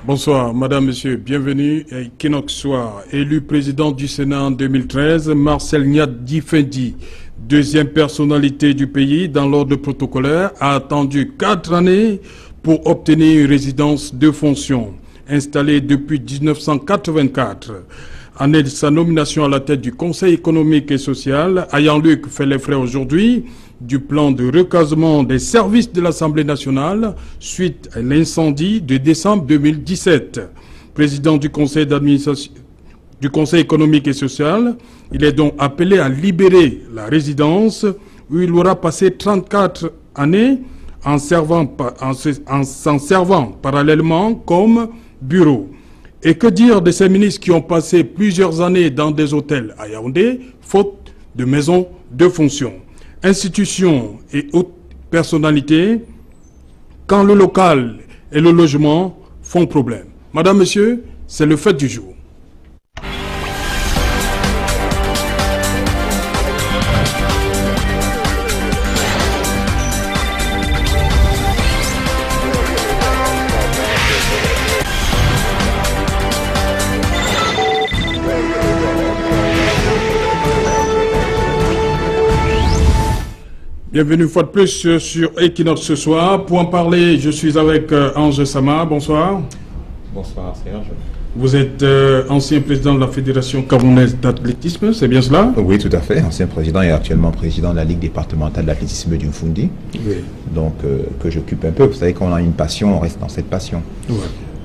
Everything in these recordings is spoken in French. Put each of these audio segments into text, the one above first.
Bonsoir, madame, monsieur, bienvenue. Equinox Soir, élu président du Sénat en 2013, Marcel Nyat Fendi, deuxième personnalité du pays dans l'ordre protocolaire, a attendu 4 années pour obtenir une résidence de fonction. Installé depuis 1984. Année de sa nomination à la tête du Conseil économique et social, Ayan Luc fait les frais aujourd'hui du plan de recasement des services de l'Assemblée nationale suite à l'incendie de décembre 2017. Président du Conseil d'administration du Conseil économique et social, il est donc appelé à libérer la résidence où il aura passé 34 années en s'en servant parallèlement comme bureau. Et que dire de ces ministres qui ont passé plusieurs années dans des hôtels à Yaoundé, faute de maisons de fonction. Institutions et autres personnalités, quand le local et le logement font problème. Madame, monsieur, c'est le fait du jour. Bienvenue une fois de plus sur Equinox ce soir. Pour en parler, je suis avec Ange Sama. Bonsoir. Bonsoir Serge. Vous êtes ancien président de la Fédération camerounaise d'athlétisme, c'est bien cela? Oui, tout à fait. Ancien président et actuellement président de la Ligue départementale d'athlétisme du Mfundi. Oui. Donc, que j'occupe un peu. Vous savez, quand on a une passion, on reste dans cette passion. Ouais.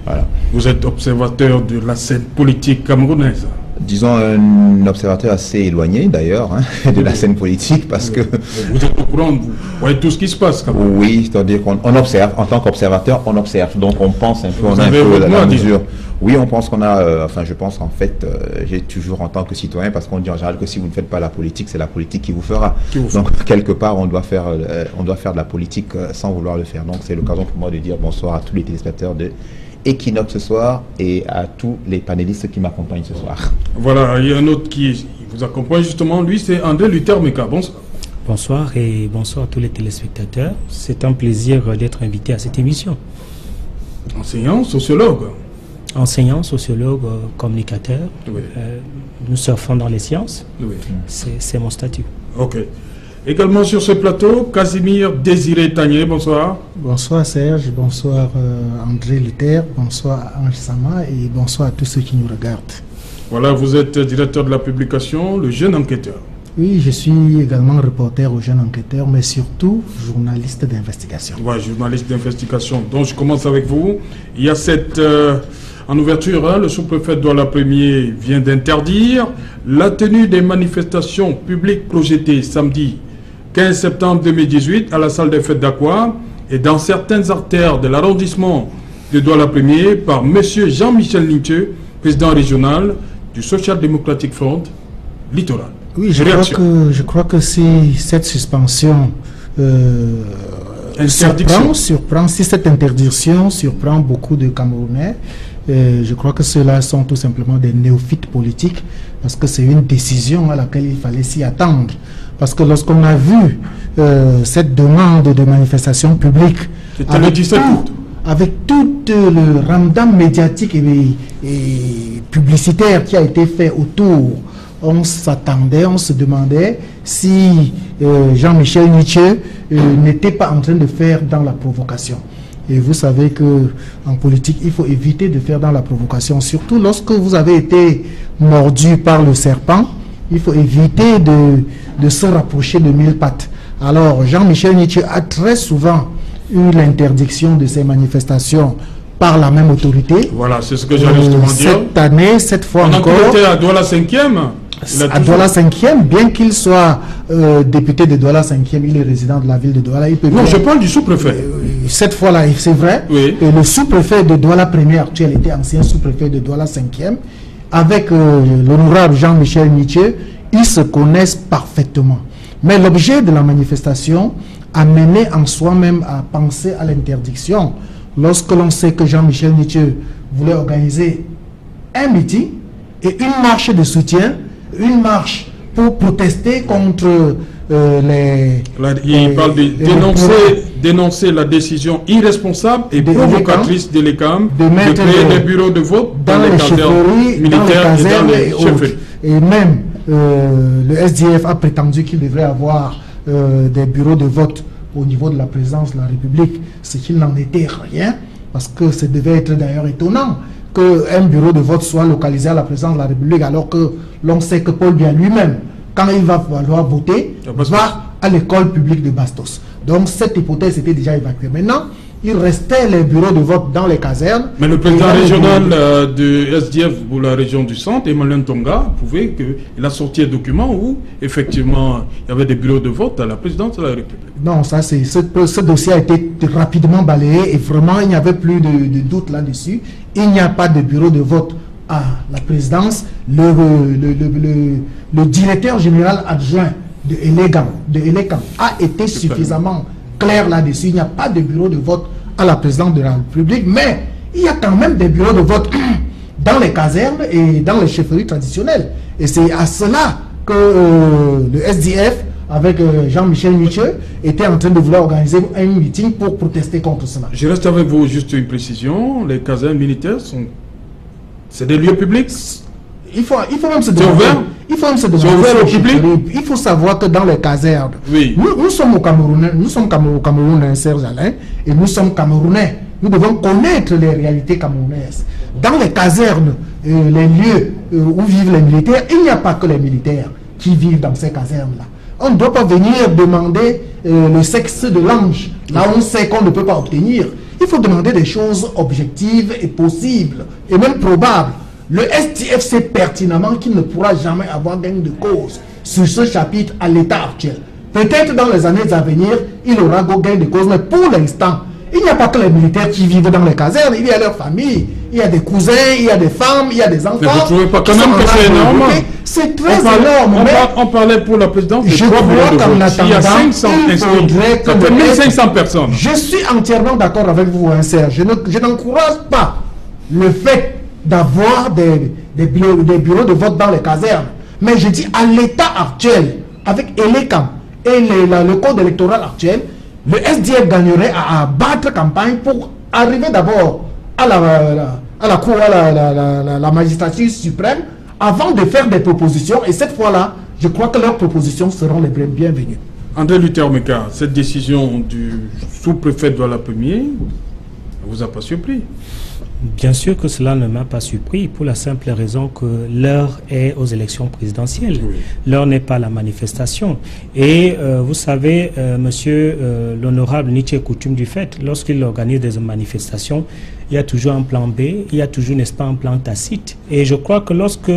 Voilà. Vous êtes observateur de la scène politique camerounaise? Disons un observateur assez éloigné d'ailleurs de la scène politique parce que... Vous êtes au courant, vous voyez tout ce qui se passe quand même. Oui, c'est-à-dire qu'on observe, en tant qu'observateur, on observe. Donc on pense un peu, on a un peu la mesure. Oui, on pense qu'on a... enfin, je pense en fait, j'ai toujours en tant que citoyen, parce qu'on dit en général que si vous ne faites pas la politique, c'est la politique qui vous fera. Donc quelque part, on doit faire de la politique sans vouloir le faire. Donc c'est l'occasion pour moi de dire bonsoir à tous les téléspectateurs de Equinox ce soir et à tous les panélistes qui m'accompagnent ce soir. Voilà, il y a un autre qui vous accompagne justement, lui c'est André Luther Meka. Bonsoir. Bonsoir et bonsoir à tous les téléspectateurs. C'est un plaisir d'être invité à cette émission. Enseignant, sociologue. Enseignant, sociologue, communicateur. Oui. Nous surfons dans les sciences. Oui. C'est mon statut. Ok. Également sur ce plateau, Casimir Désiré Tagné, bonsoir. Bonsoir Serge, bonsoir André Luther, bonsoir Ange Sama et bonsoir à tous ceux qui nous regardent. Voilà, vous êtes directeur de la publication Le Jeune Enquêteur. Oui, je suis également reporter au Jeune Enquêteur, mais surtout journaliste d'investigation. Ouais, journaliste d'investigation. Donc je commence avec vous. Il y a cette... en ouverture, le sous-préfet Douala Premier vient d'interdire la tenue des manifestations publiques projetées samedi 15 septembre 2018 à la salle des fêtes d'Aqua et dans certaines artères de l'arrondissement de Douala Premier par M. Jean-Michel Ninche, président régional du Social Democratic Front Littoral. Oui, je crois que si cette suspension surprend, si cette interdiction surprend beaucoup de Camerounais, je crois que ceux-là sont tout simplement des néophytes politiques parce que c'est une décision à laquelle il fallait s'y attendre. Parce que lorsqu'on a vu cette demande de manifestation publique avec tout le ramdam médiatique et publicitaire qui a été fait autour, on s'attendait, on se demandait si Jean-Michel Nietzsche n'était pas en train de faire dans la provocation. Et vous savez qu'en politique, il faut éviter de faire dans la provocation. Surtout lorsque vous avez été mordu par le serpent, il faut éviter de se rapprocher de 1000 pattes. Alors, Jean-Michel Nietzsche a très souvent eu l'interdiction de ces manifestations par la même autorité. Voilà, c'est ce que j'allais justement dire. Cette année, cette fois encore... On a été à Douala 5e. À Douala 5e, bien qu'il soit député de Douala 5e, il est résident de la ville de Douala. Non, je parle du sous-préfet. Cette fois-là, c'est vrai. Oui. Et le sous-préfet de Douala 1er actuel était ancien sous-préfet de Douala 5e. Avec l'honorable Jean-Michel Nietzsche, ils se connaissent parfaitement. Mais l'objet de la manifestation a mené en soi-même à penser à l'interdiction. Lorsque l'on sait que Jean-Michel Nietzsche voulait organiser un meeting et une marche de soutien, une marche pour protester contre il parle de dénoncer la décision irresponsable et provocatrice de l'ECAM de créer des bureaux de vote dans les casernes militaires et dans les chefferies. Et même le SDF a prétendu qu'il devrait avoir des bureaux de vote au niveau de la présidence de la République, ce qu'il n'en était rien, parce que ça devait être d'ailleurs étonnant qu'un bureau de vote soit localisé à la présidence de la République, alors que l'on sait que Paul Biya lui-même, quand il va falloir voter, va à l'école publique de Bastos. Donc cette hypothèse était déjà évacuée. Maintenant, il restait les bureaux de vote dans les casernes. Mais le président régional de SDF pour la région du centre, Emmanuel Tonga, il a sorti un document où effectivement il y avait des bureaux de vote à la présidence de la République. Non, ça c'est ce dossier a été rapidement balayé et vraiment il n'y avait plus de doute là-dessus. Il n'y a pas de bureau de vote à la présidence. Le directeur général adjoint de Elecam a été suffisamment clair là-dessus. Il n'y a pas de bureau de vote à la présidence de la République, mais il y a quand même des bureaux de vote dans les casernes et dans les chefferies traditionnelles. Et c'est à cela que le SDF, avec Jean-Michel Niche, était en train de vouloir organiser un meeting pour protester contre cela. Je reste avec vous, juste une précision. Les casernes militaires c'est des lieux publics. Il faut même se demander. Il faut même se demander. Il faut savoir que dans les casernes, nous sommes au Cameroun, au Cameroun, Serge Alain, et nous sommes Camerounais. Nous devons connaître les réalités camerounaises. Dans les casernes, les lieux où vivent les militaires, il n'y a pas que les militaires qui vivent dans ces casernes-là. On ne doit pas venir demander le sexe de l'ange, là on sait qu'on ne peut pas obtenir. Il faut demander des choses objectives et possibles, et même probables. Le SDF sait pertinemment qu'il ne pourra jamais avoir gain de cause sur ce chapitre à l'état actuel. Peut-être dans les années à venir, il aura gain de cause, mais pour l'instant, il n'y a pas que les militaires qui vivent dans les casernes, il y a leurs familles, il y a des cousins, il y a des femmes, il y a des enfants. Mais vous ne trouvez pas quand même que c'est énorme? C'est très énorme. On parlait pour la présidence de je crois qu'en attendant, il y a 500 inscrits, ça fait 1500 personnes. Je suis entièrement d'accord avec vous, hein, Serge. Je n'encourage pas le fait d'avoir des bureaux de vote dans les casernes. Mais je dis à l'état actuel, avec Elecam et le code électoral actuel, le SDF gagnerait à battre campagne pour arriver d'abord à la cour, à la magistrature suprême, avant de faire des propositions. Et cette fois-là, je crois que leurs propositions seront les bienvenues. André Luther Meka, cette décision du sous-préfet de la Première ne vous a pas surpris? Bien sûr que cela ne m'a pas surpris, pour la simple raison que l'heure est aux élections présidentielles. Oui. L'heure n'est pas la manifestation. Et vous savez, monsieur l'honorable Nietzsche coutume du fait, lorsqu'il organise des manifestations, il y a toujours un plan B, il y a toujours, n'est-ce pas, un plan tacite. Et je crois que lorsque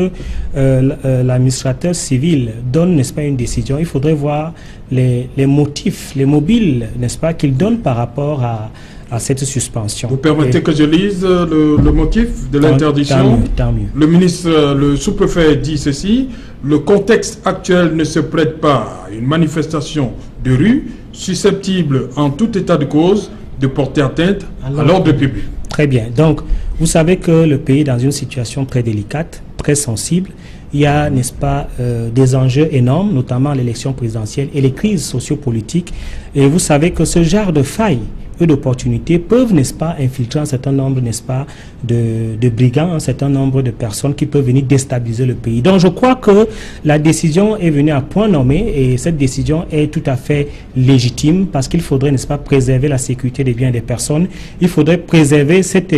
l'administrateur civil donne, n'est-ce pas, une décision, il faudrait voir les motifs, les mobiles, n'est-ce pas, qu'il donne par rapport à cette suspension. Vous permettez que je lise le motif de l'interdiction? Tant mieux. Le ministre, le sous-préfet dit ceci: le contexte actuel ne se prête pas à une manifestation de rue susceptible en tout état de cause de porter atteinte à l'ordre public. Très bien. Donc, vous savez que le pays est dans une situation très délicate, très sensible. Il y a, n'est-ce pas, des enjeux énormes, notamment l'élection présidentielle et les crises sociopolitiques. Et vous savez que ce genre de failles et d'opportunités peuvent, n'est-ce pas, infiltrer un certain nombre, n'est-ce pas, de brigands, un certain nombre de personnes qui peuvent venir déstabiliser le pays. Donc je crois que la décision est venue à point nommé et cette décision est tout à fait légitime parce qu'il faudrait, n'est-ce pas, préserver la sécurité des biens des personnes. Il faudrait préserver cet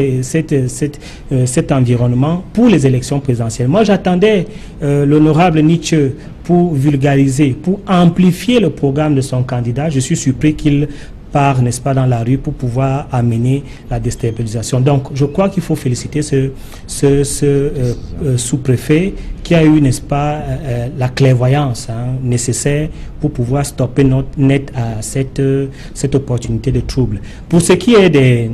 environnement pour les élections présidentielles. Moi j'attendais l'honorable Nietzsche pour vulgariser, pour amplifier le programme de son candidat. Je suis surpris qu'il part, n'est-ce pas, dans la rue pour pouvoir amener la déstabilisation. Donc, je crois qu'il faut féliciter ce sous-préfet qui a eu, n'est-ce pas, la clairvoyance nécessaire pour pouvoir stopper net à cette opportunité de trouble. Pour ce qui est des...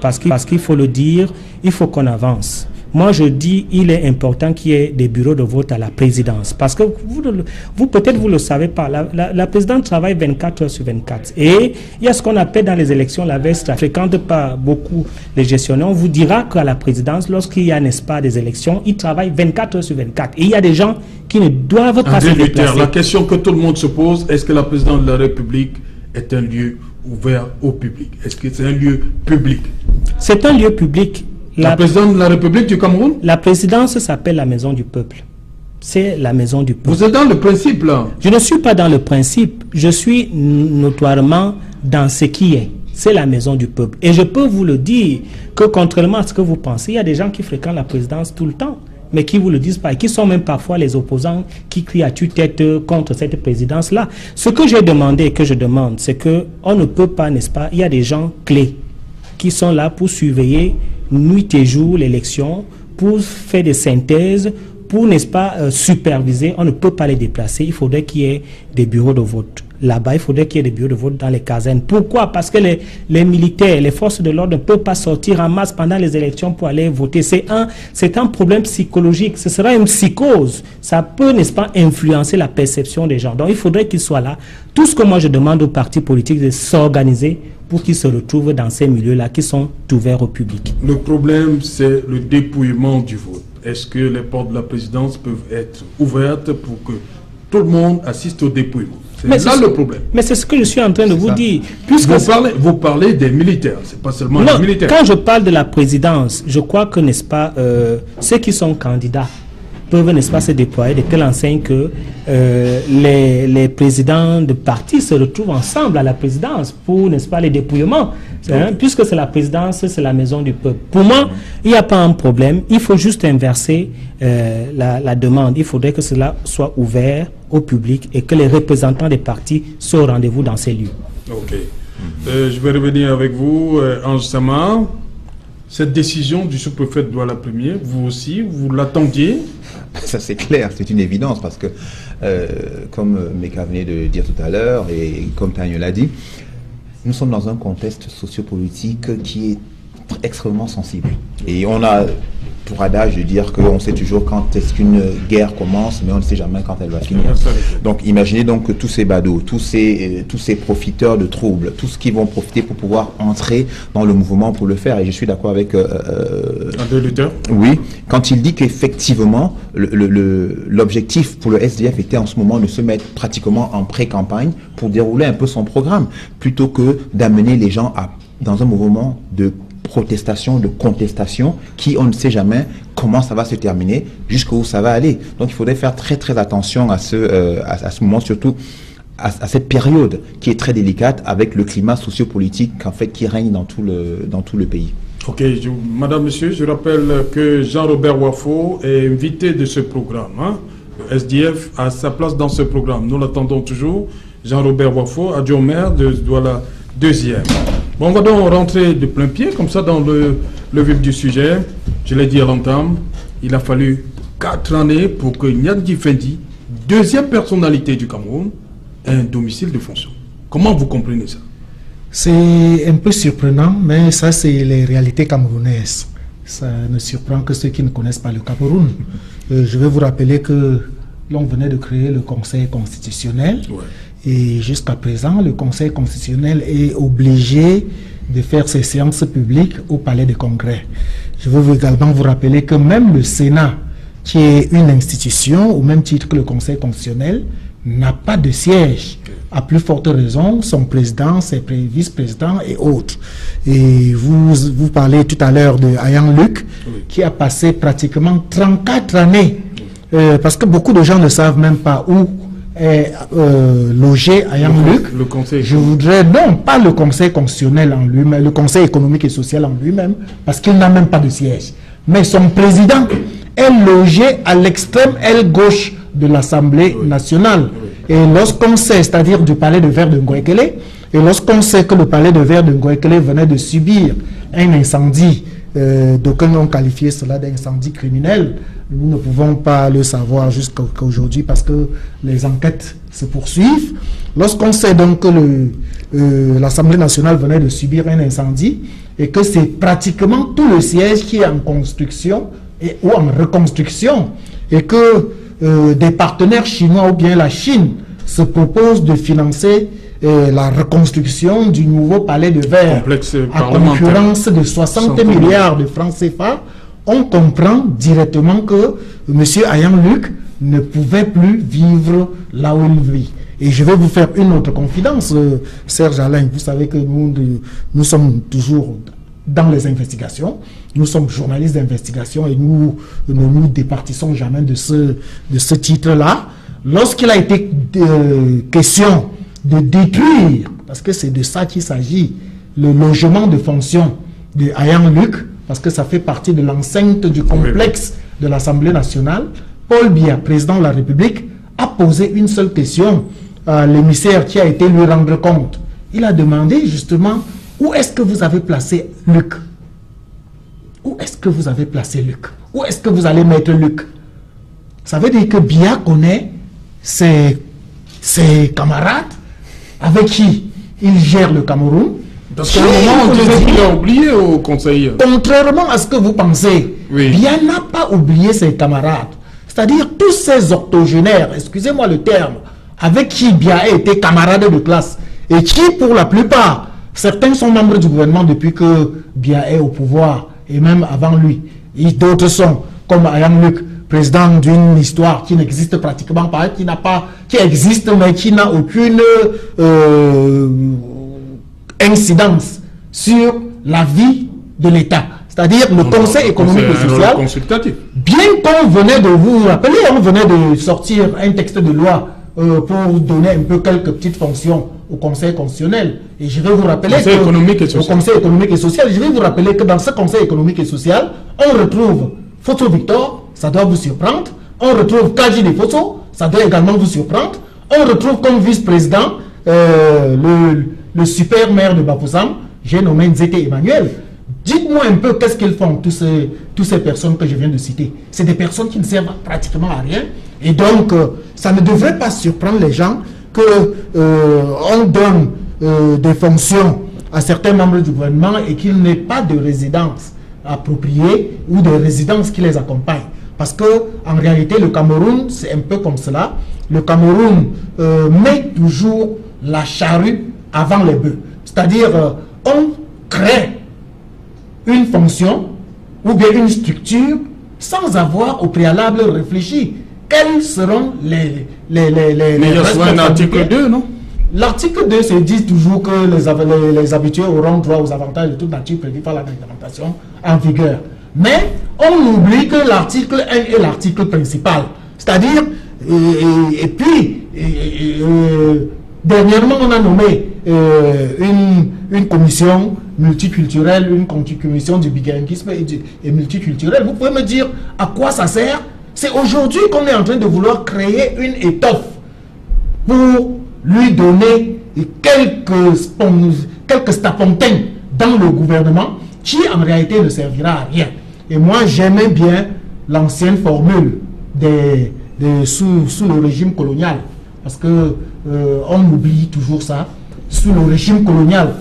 Parce qu'il faut le dire, il faut qu'on avance. Moi, je dis il est important qu'il y ait des bureaux de vote à la présidence. Parce que vous peut-être vous le savez pas, la présidente travaille 24 heures sur 24. Et il y a ce qu'on appelle dans les élections la veste. Ça ne fréquente pas beaucoup les gestionnaires. On vous dira qu'à la présidence, lorsqu'il y a, n'est-ce pas, des élections, ils travaillent 24 heures sur 24. Et il y a des gens qui ne doivent pas se déplacer. La question que tout le monde se pose, est-ce que la présidence de la République est un lieu ouvert au public? Est-ce que c'est un lieu public? C'est un lieu public. La présidente de la République du Cameroun? La présidence s'appelle la maison du peuple. C'est la maison du peuple. Vous êtes dans le principe, là? Je ne suis pas dans le principe. Je suis notoirement dans ce qui est. C'est la maison du peuple. Et je peux vous le dire que contrairement à ce que vous pensez, il y a des gens qui fréquentent la présidence tout le temps, mais qui vous le disent pas, et qui sont même parfois les opposants qui crient à tue-tête contre cette présidence-là. Ce que j'ai demandé et que je demande, c'est que on ne peut pas, n'est-ce pas, il y a des gens clés qui sont là pour surveiller nuit et jour l'élection, pour faire des synthèses, pour, n'est-ce pas, superviser. On ne peut pas les déplacer. Il faudrait qu'il y ait des bureaux de vote. Là-bas, il faudrait qu'il y ait des bureaux de vote dans les casernes. Pourquoi? Parce que les militaires, les forces de l'ordre ne peuvent pas sortir en masse pendant les élections pour aller voter. C'est un problème psychologique. Ce sera une psychose. Ça peut, n'est-ce pas, influencer la perception des gens. Donc, il faudrait qu'ils soient là. Tout ce que moi, je demande aux partis politiques, c'est de s'organiser pour qu'ils se retrouvent dans ces milieux-là qui sont ouverts au public. Le problème, c'est le dépouillement du vote. Est-ce que les portes de la présidence peuvent être ouvertes pour que tout le monde assiste au dépouillement? C'est là le problème. Mais c'est ce que je suis en train de vous dire. Puisque vous parlez des militaires, c'est pas seulement les militaires. Quand je parle de la présidence, je crois que, n'est-ce pas, ceux qui sont candidats peuvent, n'est-ce pas, se déployer, de telle enseigne que les présidents de partis se retrouvent ensemble à la présidence pour, n'est-ce pas, les dépouillements. Puisque c'est la présidence, c'est la maison du peuple. Pour moi, il n'y a pas un problème. Il faut juste inverser la demande. Il faudrait que cela soit ouvert au public et que les représentants des partis soient au rendez-vous dans ces lieux. Ok. Je vais revenir avec vous, Ange Sama. Cette décision du sous-préfet de Douala-Premier, vous aussi, vous l'attendiez? Ça c'est clair, c'est une évidence parce que, comme Meka venait de dire tout à l'heure et comme Tanya l'a dit, nous sommes dans un contexte sociopolitique qui est extrêmement sensible. Et on a pour adage de dire qu'on sait toujours quand est-ce qu'une guerre commence, mais on ne sait jamais quand elle va finir. Donc imaginez donc que tous ces badauds, tous ces profiteurs de troubles, tous ceux qui vont profiter pour pouvoir entrer dans le mouvement pour le faire. Et je suis d'accord avec André Luther. Oui, quand il dit qu'effectivement l'objectif pour le SDF était en ce moment de se mettre pratiquement en pré-campagne pour dérouler un peu son programme, plutôt que d'amener les gens dans un mouvement de protestation, de contestation, qui on ne sait jamais comment ça va se terminer, jusqu'où ça va aller. Donc il faudrait faire très très attention à ce moment, surtout à cette période qui est très délicate avec le climat sociopolitique en fait qui règne dans tout le pays. Ok, madame, monsieur, je rappelle que Jean-Robert Wafo est invité de ce programme. Le SDF a sa place dans ce programme. Nous l'attendons toujours. Jean-Robert Wafo, adjoint au maire de Douala 2e. Bon, on va donc rentrer de plein pied, comme ça, dans le vif du sujet. Je l'ai dit à l'entame, il a fallu 4 années pour que Nyat Difendi, deuxième personnalité du Cameroun, ait un domicile de fonction. Comment vous comprenez ça? C'est un peu surprenant, mais ça, c'est les réalités camerounaises. Ça ne surprend que ceux qui ne connaissent pas le Cameroun. Je vais vous rappeler que l'on venait de créer le Conseil constitutionnel. Ouais. Et jusqu'à présent, le Conseil constitutionnel est obligé de faire ses séances publiques au Palais des Congrès. Je veux également vous rappeler que même le Sénat, qui est une institution, au même titre que le Conseil constitutionnel, n'a pas de siège. À plus forte raison, son président, ses vice-présidents et autres. Et vous parlez tout à l'heure de Ayan Luc, qui a passé pratiquement 34 années, parce que beaucoup de gens ne savent même pas où est logé Ayan Luc. Je voudrais, non, pas le Conseil constitutionnel en lui-même, le Conseil économique et social en lui-même, parce qu'il n'a même pas de siège. Mais son président est logé à l'extrême aile gauche de l'Assemblée nationale. Et lorsqu'on sait, c'est-à-dire du palais de verre de Ngouekele, et lorsqu'on sait que le palais de verre de Ngouekele venait de subir un incendie, d'aucuns ont qualifié cela d'incendie criminel, nous ne pouvons pas le savoir jusqu'à aujourd'hui parce que les enquêtes se poursuivent. Lorsqu'on sait donc que l'Assemblée nationale venait de subir un incendie et que c'est pratiquement tout le siège qui est en construction ou en reconstruction, et que des partenaires chinois ou bien la Chine se proposent de financer la reconstruction du nouveau palais de verre à concurrence de 60 milliards de francs CFA, on comprend directement que M. Ayang Luc ne pouvait plus vivre là où il vit. Et je vais vous faire une autre confidence, Serge Alain. Vous savez que nous sommes toujours dans les investigations. Nous sommes journalistes d'investigation et nous ne nous départissons jamais de ce titre-là. Lorsqu'il a été question de détruire, parce que c'est de ça qu'il s'agit, le logement de fonction de Ayang Luc, parce que ça fait partie de l'enceinte du complexe de l'Assemblée nationale, Paul Biya, président de la République, a posé une seule question à l'émissaire qui a été lui rendre compte. Il a demandé justement, où est-ce que vous avez placé Luc? Où est-ce que vous avez placé Luc? Où est-ce que vous allez mettre Luc? Ça veut dire que Biya connaît ses camarades avec qui il gère le Cameroun. Parce qu'à un moment, on disait qu'il a oublié au Conseil. Contrairement à ce que vous pensez, Biya n'a pas oublié ses camarades. C'est-à-dire tous ces octogénaires, excusez-moi le terme, avec qui Biya a été camarade de classe et qui, pour la plupart, certains sont membres du gouvernement depuis que Biya est au pouvoir et même avant lui. Et d'autres sont, comme Ayang Luc, président d'une histoire qui n'existe pratiquement pas, qui existe mais qui n'a aucune incidence sur la vie de l'État. C'est-à-dire le Conseil économique et social. Bien qu'on venait de vous rappeler, on venait de sortir un texte de loi pour donner un peu quelques petites fonctions au Conseil constitutionnel. Et je vais vous rappeler Conseil économique et social, je vais vous rappeler que dans ce Conseil économique et social, on retrouve Photo Victor, ça doit vous surprendre. On retrouve Kaji Photo, ça doit également vous surprendre. On retrouve comme vice-président le super maire de Bafoussam, j'ai nommé Nzete Emmanuel. Dites-moi un peu qu'est-ce qu'ils font, toutes ces personnes que je viens de citer. C'est des personnes qui ne servent pratiquement à rien. Et donc, ça ne devrait pas surprendre les gens qu'on donne des fonctions à certains membres du gouvernement et qu'il n'ait pas de résidence appropriée ou de résidence qui les accompagne. Parce que en réalité, le Cameroun, c'est un peu comme cela. Le Cameroun met toujours la charrue avant les bœufs. C'est-à-dire, on crée une fonction ou bien une structure sans avoir au préalable réfléchi quels seront les Mais il y a souvent un article 2, non? L'article 2 se dit toujours que les habitués auront droit aux avantages de toute nature prévus par la réglementation en vigueur. Mais on oublie que l'article 1 est l'article principal. C'est-à-dire, et puis, dernièrement, on a nommé une commission multiculturelle, une commission du bilinguisme et multiculturel. Vous pouvez me dire à quoi ça sert? C'est aujourd'hui qu'on est en train de vouloir créer une étoffe pour lui donner quelques stapontins dans le gouvernement qui en réalité ne servira à rien. Et moi j'aimais bien l'ancienne formule sous le régime colonial, parce que on oublie toujours ça. Sous le régime colonial,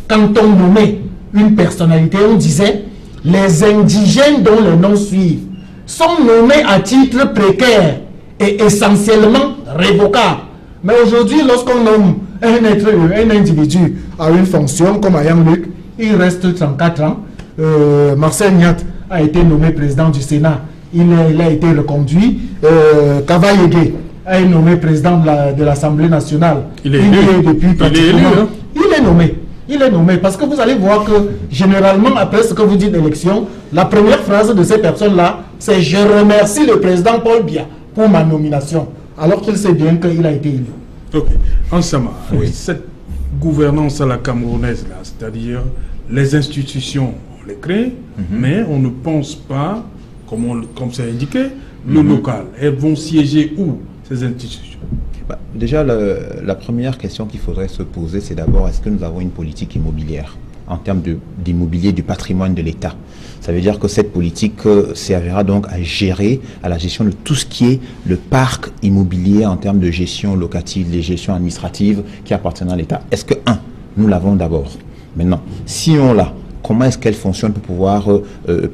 quand on nommait une personnalité, on disait les indigènes dont les noms suivent sont nommés à titre précaire et essentiellement révocables. Mais aujourd'hui, lorsqu'on nomme un individu à une fonction comme Ayang Luc, il reste 34 ans. Marcel Niat a été nommé président du Sénat, il a été reconduit. Kava Yege a été nommé président de l'Assemblée nationale. Il est élu depuis pratiquement. Il est nommé. Il est nommé parce que vous allez voir que généralement après ce que vous dites d'élection, la première phrase de ces personnes-là, c'est « Je remercie le président Paul Biya pour ma nomination », alors qu'il sait bien qu'il a été élu. Ok. Ansama, cette gouvernance à la camerounaise, c'est-à-dire les institutions, on les crée, mais on ne pense pas, comme c'est indiqué, le local. Elles vont siéger où, ces institutions? Déjà, la première question qu'il faudrait se poser, c'est d'abord, est-ce que nous avons une politique immobilière en termes d'immobilier du patrimoine de l'État? Ça veut dire que cette politique servira donc à la gestion de tout ce qui est le parc immobilier en termes de gestion locative, de gestion administrative qui appartiennent à l'État. Est-ce que, nous l'avons d'abord? Maintenant, si on l'a, comment est-ce qu'elle fonctionne pour pouvoir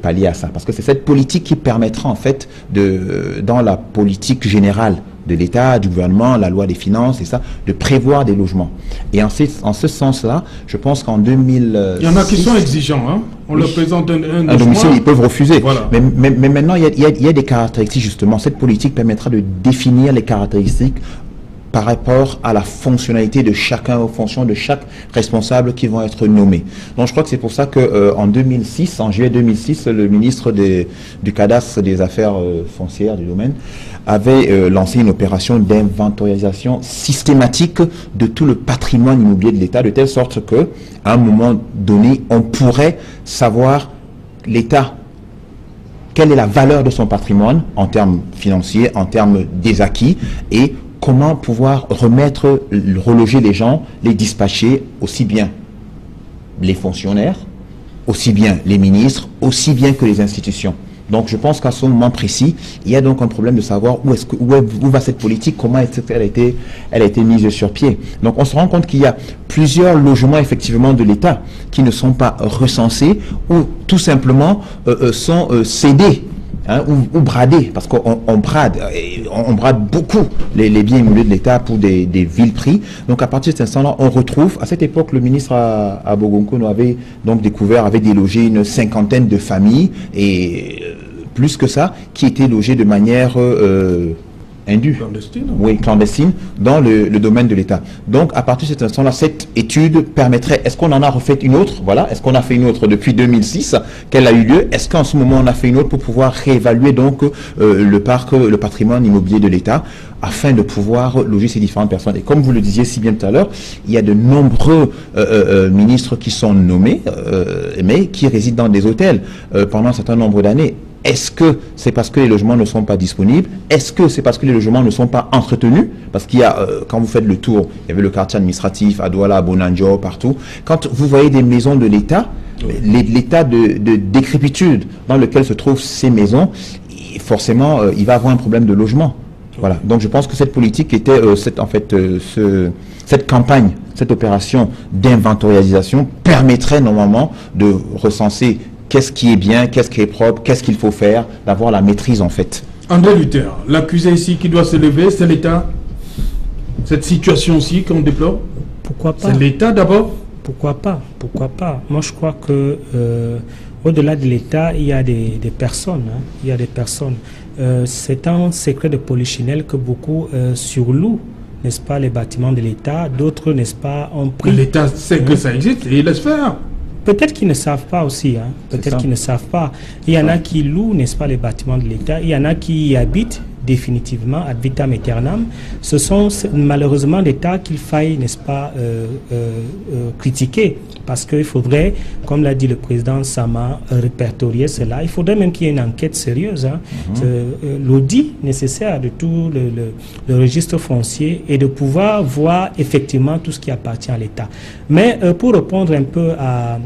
pallier à ça. Parce que c'est cette politique qui permettra en fait, dans la politique générale de l'État, du gouvernement, la loi des finances et ça, de prévoir des logements. Et en ce sens-là, je pense qu'en 2006... Il y en a qui sont exigeants, hein. On leur présente un domicile, ils peuvent refuser. Voilà. Mais maintenant, il y a des caractéristiques, justement. Cette politique permettra de définir les caractéristiques par rapport à la fonctionnalité de chacun, en fonction de chaque responsable qui vont être nommés. Donc je crois que c'est pour ça qu'en 2006, en juillet 2006, le ministre du cadastre des affaires foncières du domaine avait lancé une opération d'inventarisation systématique de tout le patrimoine immobilier de l'État, de telle sorte que, à un moment donné, on pourrait savoir l'État, quelle est la valeur de son patrimoine en termes financiers, en termes des acquis, et comment pouvoir reloger les gens, les dispatcher, aussi bien les fonctionnaires, aussi bien les ministres, aussi bien que les institutions. Donc je pense qu'à ce moment précis, il y a donc un problème de savoir où va cette politique, comment elle a été mise sur pied. Donc on se rend compte qu'il y a plusieurs logements effectivement de l'État qui ne sont pas recensés ou tout simplement sont cédés. Hein, ou brader, parce qu'on brade beaucoup les biens immobiliers de l'État pour des vil prix. Donc à partir de cet instant-là, on retrouve, à cette époque, le ministre à Bogonko avait donc avait délogé une 50aine de familles, et plus que ça, qui étaient logées de manière indue, clandestine. Oui, clandestine, dans le domaine de l'État. Donc, à partir de cet instant-là, cette étude permettrait, est-ce qu'on en a refait une autre? Voilà, est-ce qu'on a fait une autre depuis 2006? Quelle a eu lieu? Est-ce qu'en ce moment, on a fait une autre pour pouvoir réévaluer donc le patrimoine immobilier de l'État, afin de pouvoir loger ces différentes personnes? Et comme vous le disiez si bien tout à l'heure, il y a de nombreux ministres qui sont nommés, mais qui résident dans des hôtels pendant un certain nombre d'années. Est-ce que c'est parce que les logements ne sont pas disponibles? Est-ce que c'est parce que les logements ne sont pas entretenus? Parce qu'il y a, quand vous faites le tour, il y avait le quartier administratif, à Douala, à Bonanjo, partout. Quand vous voyez des maisons de l'État, l'état de décrépitude dans lequel se trouvent ces maisons, forcément, il va avoir un problème de logement. Voilà. Donc je pense que cette politique était, cette campagne, cette opération d'inventarisation permettrait normalement de recenser qu'est-ce qui est bien, qu'est-ce qui est propre, qu'est-ce qu'il faut faire, d'avoir la maîtrise en fait. André Luther, l'accusé ici qui doit se lever, c'est l'État. Cette situation-ci qu'on déplore. Pourquoi pas? C'est l'État d'abord. Pourquoi pas? Pourquoi pas? Moi je crois que au-delà de l'État, il y a des personnes. Hein. Il y a des personnes. C'est un secret de polichinelle que beaucoup surlouent, n'est-ce pas, les bâtiments de l'État. D'autres, n'est-ce pas, ont pris... L'État sait que ça existe et il laisse faire. Peut-être qu'ils ne savent pas aussi, hein. Peut-être qu'ils ne savent pas. Il y en a qui louent, n'est-ce pas, les bâtiments de l'État. Il y en a qui y habitent définitivement, ad vitam aeternam. Ce sont malheureusement des tas qu'il faille, n'est-ce pas, critiquer. Parce qu'il faudrait, comme l'a dit le président Sama, répertorier cela. Il faudrait même qu'il y ait une enquête sérieuse, hein. L'audit nécessaire de tout le registre foncier et de pouvoir voir effectivement tout ce qui appartient à l'État. Mais pour répondre un peu à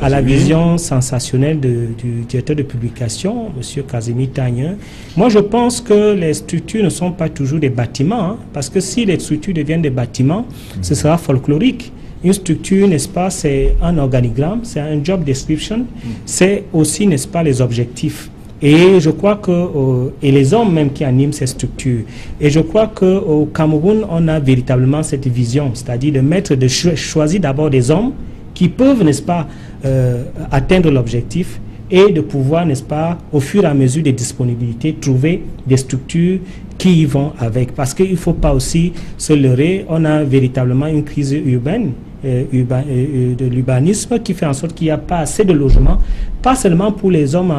la vision sensationnelle du directeur de publication, M. Casimir Tagnin, moi je pense que les structures ne sont pas toujours des bâtiments, hein, parce que si les structures deviennent des bâtiments, ce sera folklorique. Une structure, n'est-ce pas, c'est un organigramme, c'est un job description, c'est aussi, n'est-ce pas, les objectifs. Et je crois que, et les hommes même qui animent ces structures, et je crois qu'au Cameroun, on a véritablement cette vision, c'est-à-dire de choisir d'abord des hommes qui peuvent, n'est-ce pas, atteindre l'objectif, et de pouvoir, n'est-ce pas, au fur et à mesure des disponibilités, trouver des structures qui y vont avec. Parce qu'il ne faut pas aussi se leurrer, on a véritablement une crise urbaine, de l'urbanisme qui fait en sorte qu'il n'y a pas assez de logements, pas seulement pour les hommes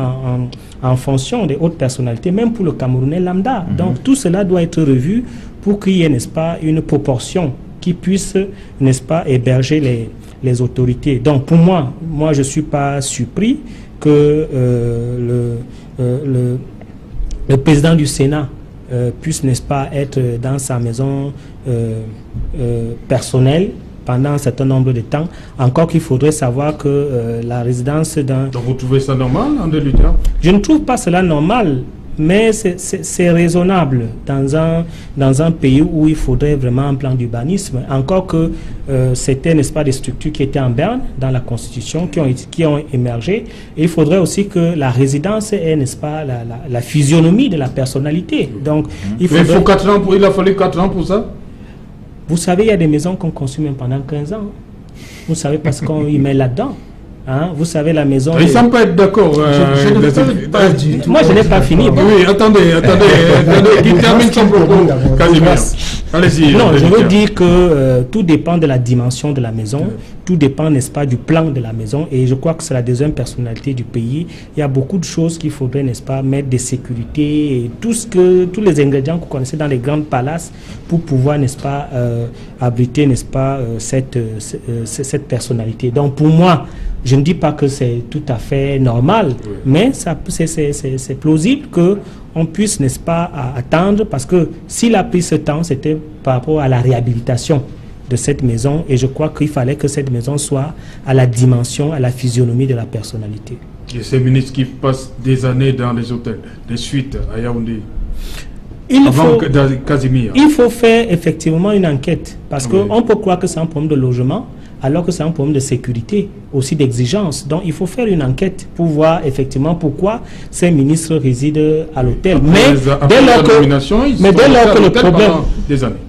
en fonction des hautes personnalités, même pour le Camerounais lambda. Donc tout cela doit être revu pour qu'il y ait, n'est-ce pas, une proportion qui puisse, n'est-ce pas, héberger les autorités. Donc pour moi je ne suis pas surpris que le président du Sénat puisse, n'est-ce pas, être dans sa maison personnelle pendant un certain nombre de temps, encore qu'il faudrait savoir que la résidence d'un... Donc vous trouvez ça normal, André Luther? Je ne trouve pas cela normal, mais c'est raisonnable dans un pays où il faudrait vraiment un plan d'urbanisme. Encore que c'était, n'est-ce pas, des structures qui étaient en berne dans la Constitution, qui ont émergé. Et il faudrait aussi que la résidence ait, n'est-ce pas, la physionomie de la personnalité. Donc, il faut 4 ans il a fallu 4 ans pour ça. Vous savez, il y a des maisons qu'on construit même pendant 15 ans. Vous savez, parce qu'on y met là-dedans. Hein? Vous savez, la maison... Ils ne semblent pas être d'accord. Moi, je n'ai pas fini. Oui, attendez. Qui termine son propos. Allez-y. Non, je veux dire que tout dépend de la dimension de la maison. Tout dépend, n'est-ce pas, du plan de la maison. Et je crois que c'est la deuxième personnalité du pays. Il y a beaucoup de choses qu'il faudrait, n'est-ce pas, mettre des sécurités et tous les ingrédients que vous connaissez dans les grands palaces pour pouvoir, n'est-ce pas, abriter, n'est-ce pas, cette personnalité. Donc, pour moi, je ne dis pas que c'est tout à fait normal, mais c'est plausible qu'on puisse, n'est-ce pas, attendre, parce que s'il a pris ce temps, c'était par rapport à la réhabilitation de cette maison, et je crois qu'il fallait que cette maison soit à la dimension, à la physionomie de la personnalité. Et ces ministres qui passent des années dans les hôtels, des suites à Yaoundé, il faut faire effectivement une enquête, parce qu'on peut croire que c'est un problème de logement, alors que c'est un problème de sécurité, aussi d'exigence. Donc il faut faire une enquête pour voir effectivement pourquoi ces ministres résident à l'hôtel. Mais dès lors que le problème,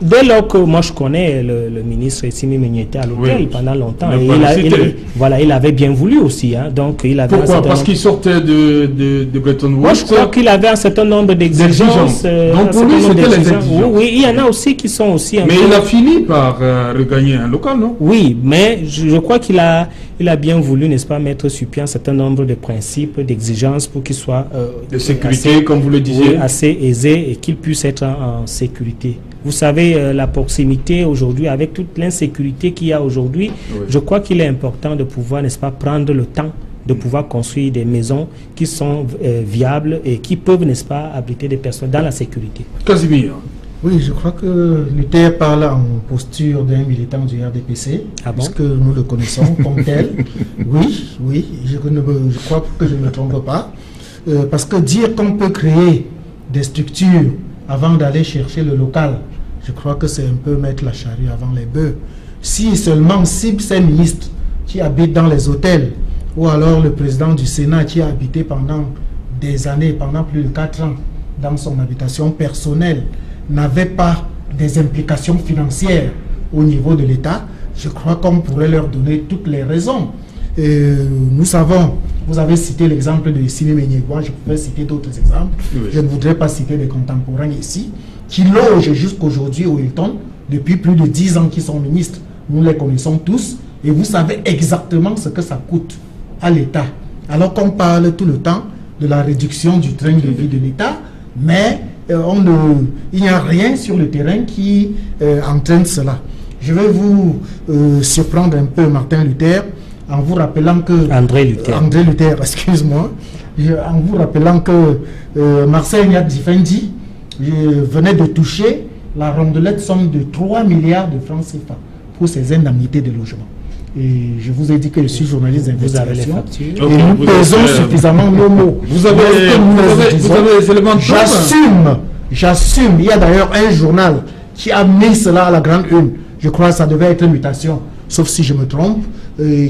dès lors que moi je connais le ministre Simi Meignet était à l'hôtel pendant longtemps, et il avait bien voulu aussi. Hein, donc il avait pourquoi? Parce qu'il sortait de Bretton Woods. Moi je crois qu'il avait un certain nombre d'exigences. Donc pour lui c'était les exigences. Oui, il y en a aussi qui sont aussi... Mais il a fini par regagner un local, non? Oui, mais je crois qu'il a bien voulu, n'est-ce pas, mettre sur pied un certain nombre de principes, d'exigences pour qu'il soit de sécurité, assez, comme vous le disiez, assez aisé et qu'il puisse être en sécurité. Vous savez, la proximité aujourd'hui, avec toute l'insécurité qu'il y a aujourd'hui, je crois qu'il est important de pouvoir, n'est-ce pas, prendre le temps de pouvoir construire des maisons qui sont viables et qui peuvent, n'est-ce pas, abriter des personnes dans la sécurité. Casimir. Oui, je crois que Luther parle en posture d'un militant du RDPC, puisque nous le connaissons comme tel. Oui, je crois que je ne me trompe pas. Parce que dire qu'on peut créer des structures avant d'aller chercher le local, je crois que c'est un peu mettre la charrue avant les bœufs. Si seulement ces ministres qui habitent dans les hôtels, ou alors le président du Sénat qui a habité pendant des années, pendant plus de 4 ans, dans son habitation personnelle, n'avaient pas des implications financières au niveau de l'État, je crois qu'on pourrait leur donner toutes les raisons. Nous savons, vous avez cité l'exemple de Simi Meignet, je pourrais citer d'autres exemples, je ne voudrais pas citer des contemporains ici, qui logent jusqu'aujourd'hui au Hilton, depuis plus de 10 ans qu'ils sont ministres, nous les connaissons tous, et vous savez exactement ce que ça coûte à l'État. Alors qu'on parle tout le temps de la réduction du train de vie de l'État, mais il n'y a rien sur le terrain qui entraîne cela. Je vais vous surprendre un peu, Martin Luther, en vous rappelant que... André Luther, excuse-moi. En vous rappelant que Marcel Nyat Difendi venait de toucher la rondelette somme de 3 milliards de francs CFA pour ses indemnités de logement. Et je vous ai dit que je suis journaliste d'investigation et nous pesons suffisamment nos mots. Vous avez les éléments de J'assume. Il y a d'ailleurs un journal qui a mis cela à la grande une. Je crois que ça devait être Mutation, sauf si je me trompe,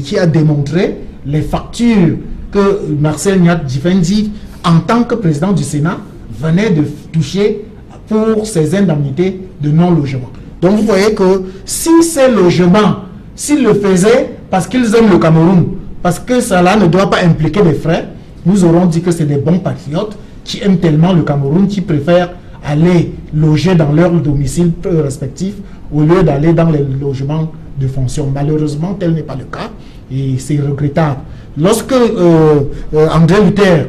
qui a démontré les factures que Marcel Nyat Difendi, en tant que président du Sénat, venait de toucher pour ses indemnités de non-logement. Donc vous voyez que si ces logements, s'ils le faisaient parce qu'ils aiment le Cameroun, parce que cela ne doit pas impliquer des frais, nous aurons dit que c'est des bons patriotes qui aiment tellement le Cameroun, qui préfèrent aller loger dans leur domicile respectif au lieu d'aller dans les logements de fonction. Malheureusement, tel n'est pas le cas et c'est regrettable. Lorsque André Luther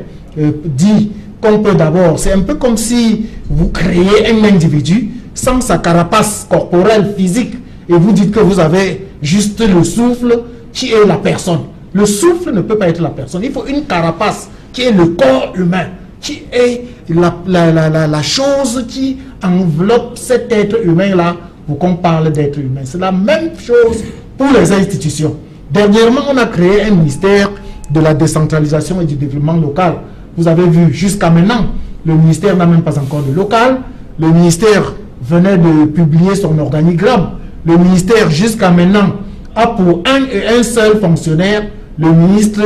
dit qu'on peut d'abord, c'est un peu comme si vous créez un individu sans sa carapace corporelle, physique, et vous dites que vous avez juste le souffle qui est la personne. Le souffle ne peut pas être la personne. Il faut une carapace qui est le corps humain, qui est la chose qui enveloppe cet être humain-là pour qu'on parle d'être humain. C'est la même chose pour les institutions. Dernièrement, on a créé un ministère de la décentralisation et du développement local. Vous avez vu, jusqu'à maintenant, Le ministère n'a même pas encore de local. Le ministère venait de publier son organigramme. Le ministère, jusqu'à maintenant, a pour un seul fonctionnaire, le ministre,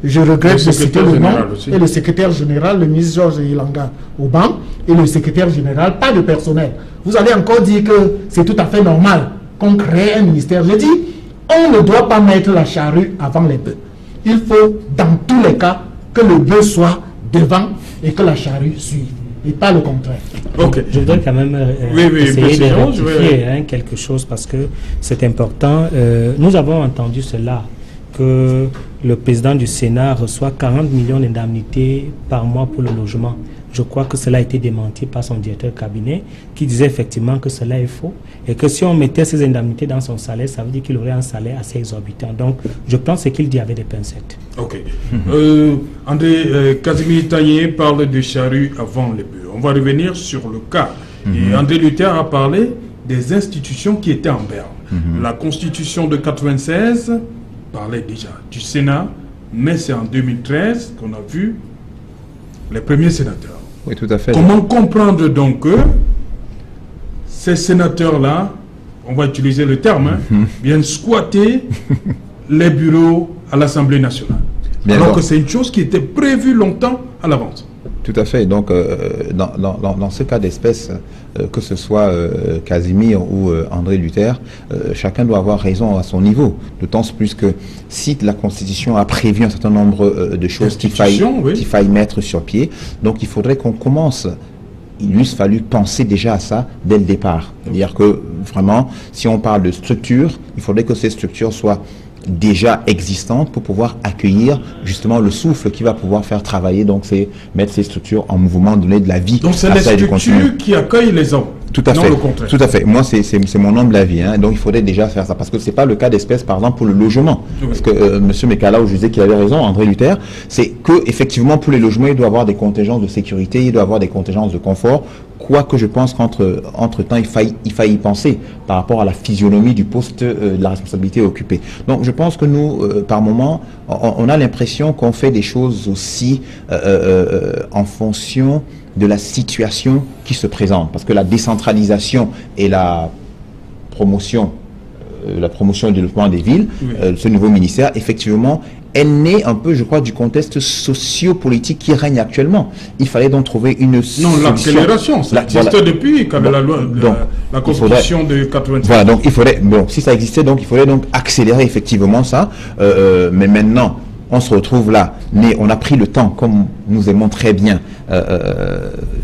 je regrette de citer le nom, et le secrétaire général, le ministre Georges Ilanga Oban, et le secrétaire général, pas de personnel. Vous allez encore dire que c'est tout à fait normal qu'on crée un ministère. Je dis, on ne doit pas mettre la charrue avant les bœufs. Il faut, dans tous les cas, que le bœuf soit devant et que la charrue suive, et pas le contraire. Okay. Je voudrais quand même essayer de rectifier quelque chose parce que c'est important. Nous avons entendu cela, que le président du Sénat reçoit 40 millions d'indemnités par mois pour le logement. Je crois que cela a été démenti par son directeur de cabinet qui disait effectivement que cela est faux et que si on mettait ces indemnités dans son salaire, ça veut dire qu'il aurait un salaire assez exorbitant. Donc, je pense qu'il dit avec des pincettes. Ok. André Casimir Taillé parle de charrue avant les bœufs. On va revenir sur le cas. Et André Luther a parlé des institutions qui étaient en berne. La Constitution de 96 parlait déjà du Sénat, mais c'est en 2013 qu'on a vu les premiers sénateurs. Oui, tout à fait. Comment comprendre donc que ces sénateurs-là, on va utiliser le terme, viennent squatter les bureaux à l'Assemblée nationale, alors que c'est une chose qui était prévue longtemps à l'avance. Tout à fait. Donc, dans ce cas d'espèce, que ce soit Casimir ou André Luther, chacun doit avoir raison à son niveau. D'autant plus que si la Constitution a prévu un certain nombre de choses qu'il faille mettre sur pied, donc il faudrait qu'on commence. Il lui fallu penser déjà à ça dès le départ. C'est-à-dire que vraiment, si on parle de structure, il faudrait que ces structures soient déjà existantes pour pouvoir accueillir justement le souffle qui va pouvoir faire travailler, donc c'est mettre ces structures en mouvement, donner de la vie. Donc c'est les structures qui accueillent les hommes. Tout à fait. Le contraire. Tout à fait. Moi, c'est mon humble avis. Hein. Donc, il faudrait déjà faire ça. Parce que c'est pas le cas d'espèce, par exemple, pour le logement. Oui. Parce que Monsieur Mekala, où je disais qu'il avait raison, André Luther, c'est que effectivement, pour les logements, il doit y avoir des contingences de sécurité, il doit y avoir des contingences de confort. Quoique je pense qu'entre-temps, il faille y penser par rapport à la physionomie du poste de la responsabilité occupée. Donc, je pense que nous, par moment, on a l'impression qu'on fait des choses aussi en fonction de la situation qui se présente. Parce que la décentralisation et la promotion et le développement des villes, ce nouveau ministère, effectivement, est né un peu, je crois, du contexte socio-politique qui règne actuellement. Il fallait donc trouver une solution. Non, l'accélération, ça existe depuis qu'avait la loi, la Constitution de 87. Voilà, donc il faudrait, bon, si ça existait, donc il faudrait donc accélérer effectivement ça. Mais maintenant, on se retrouve là, mais on a pris le temps, comme nous aimons très bien.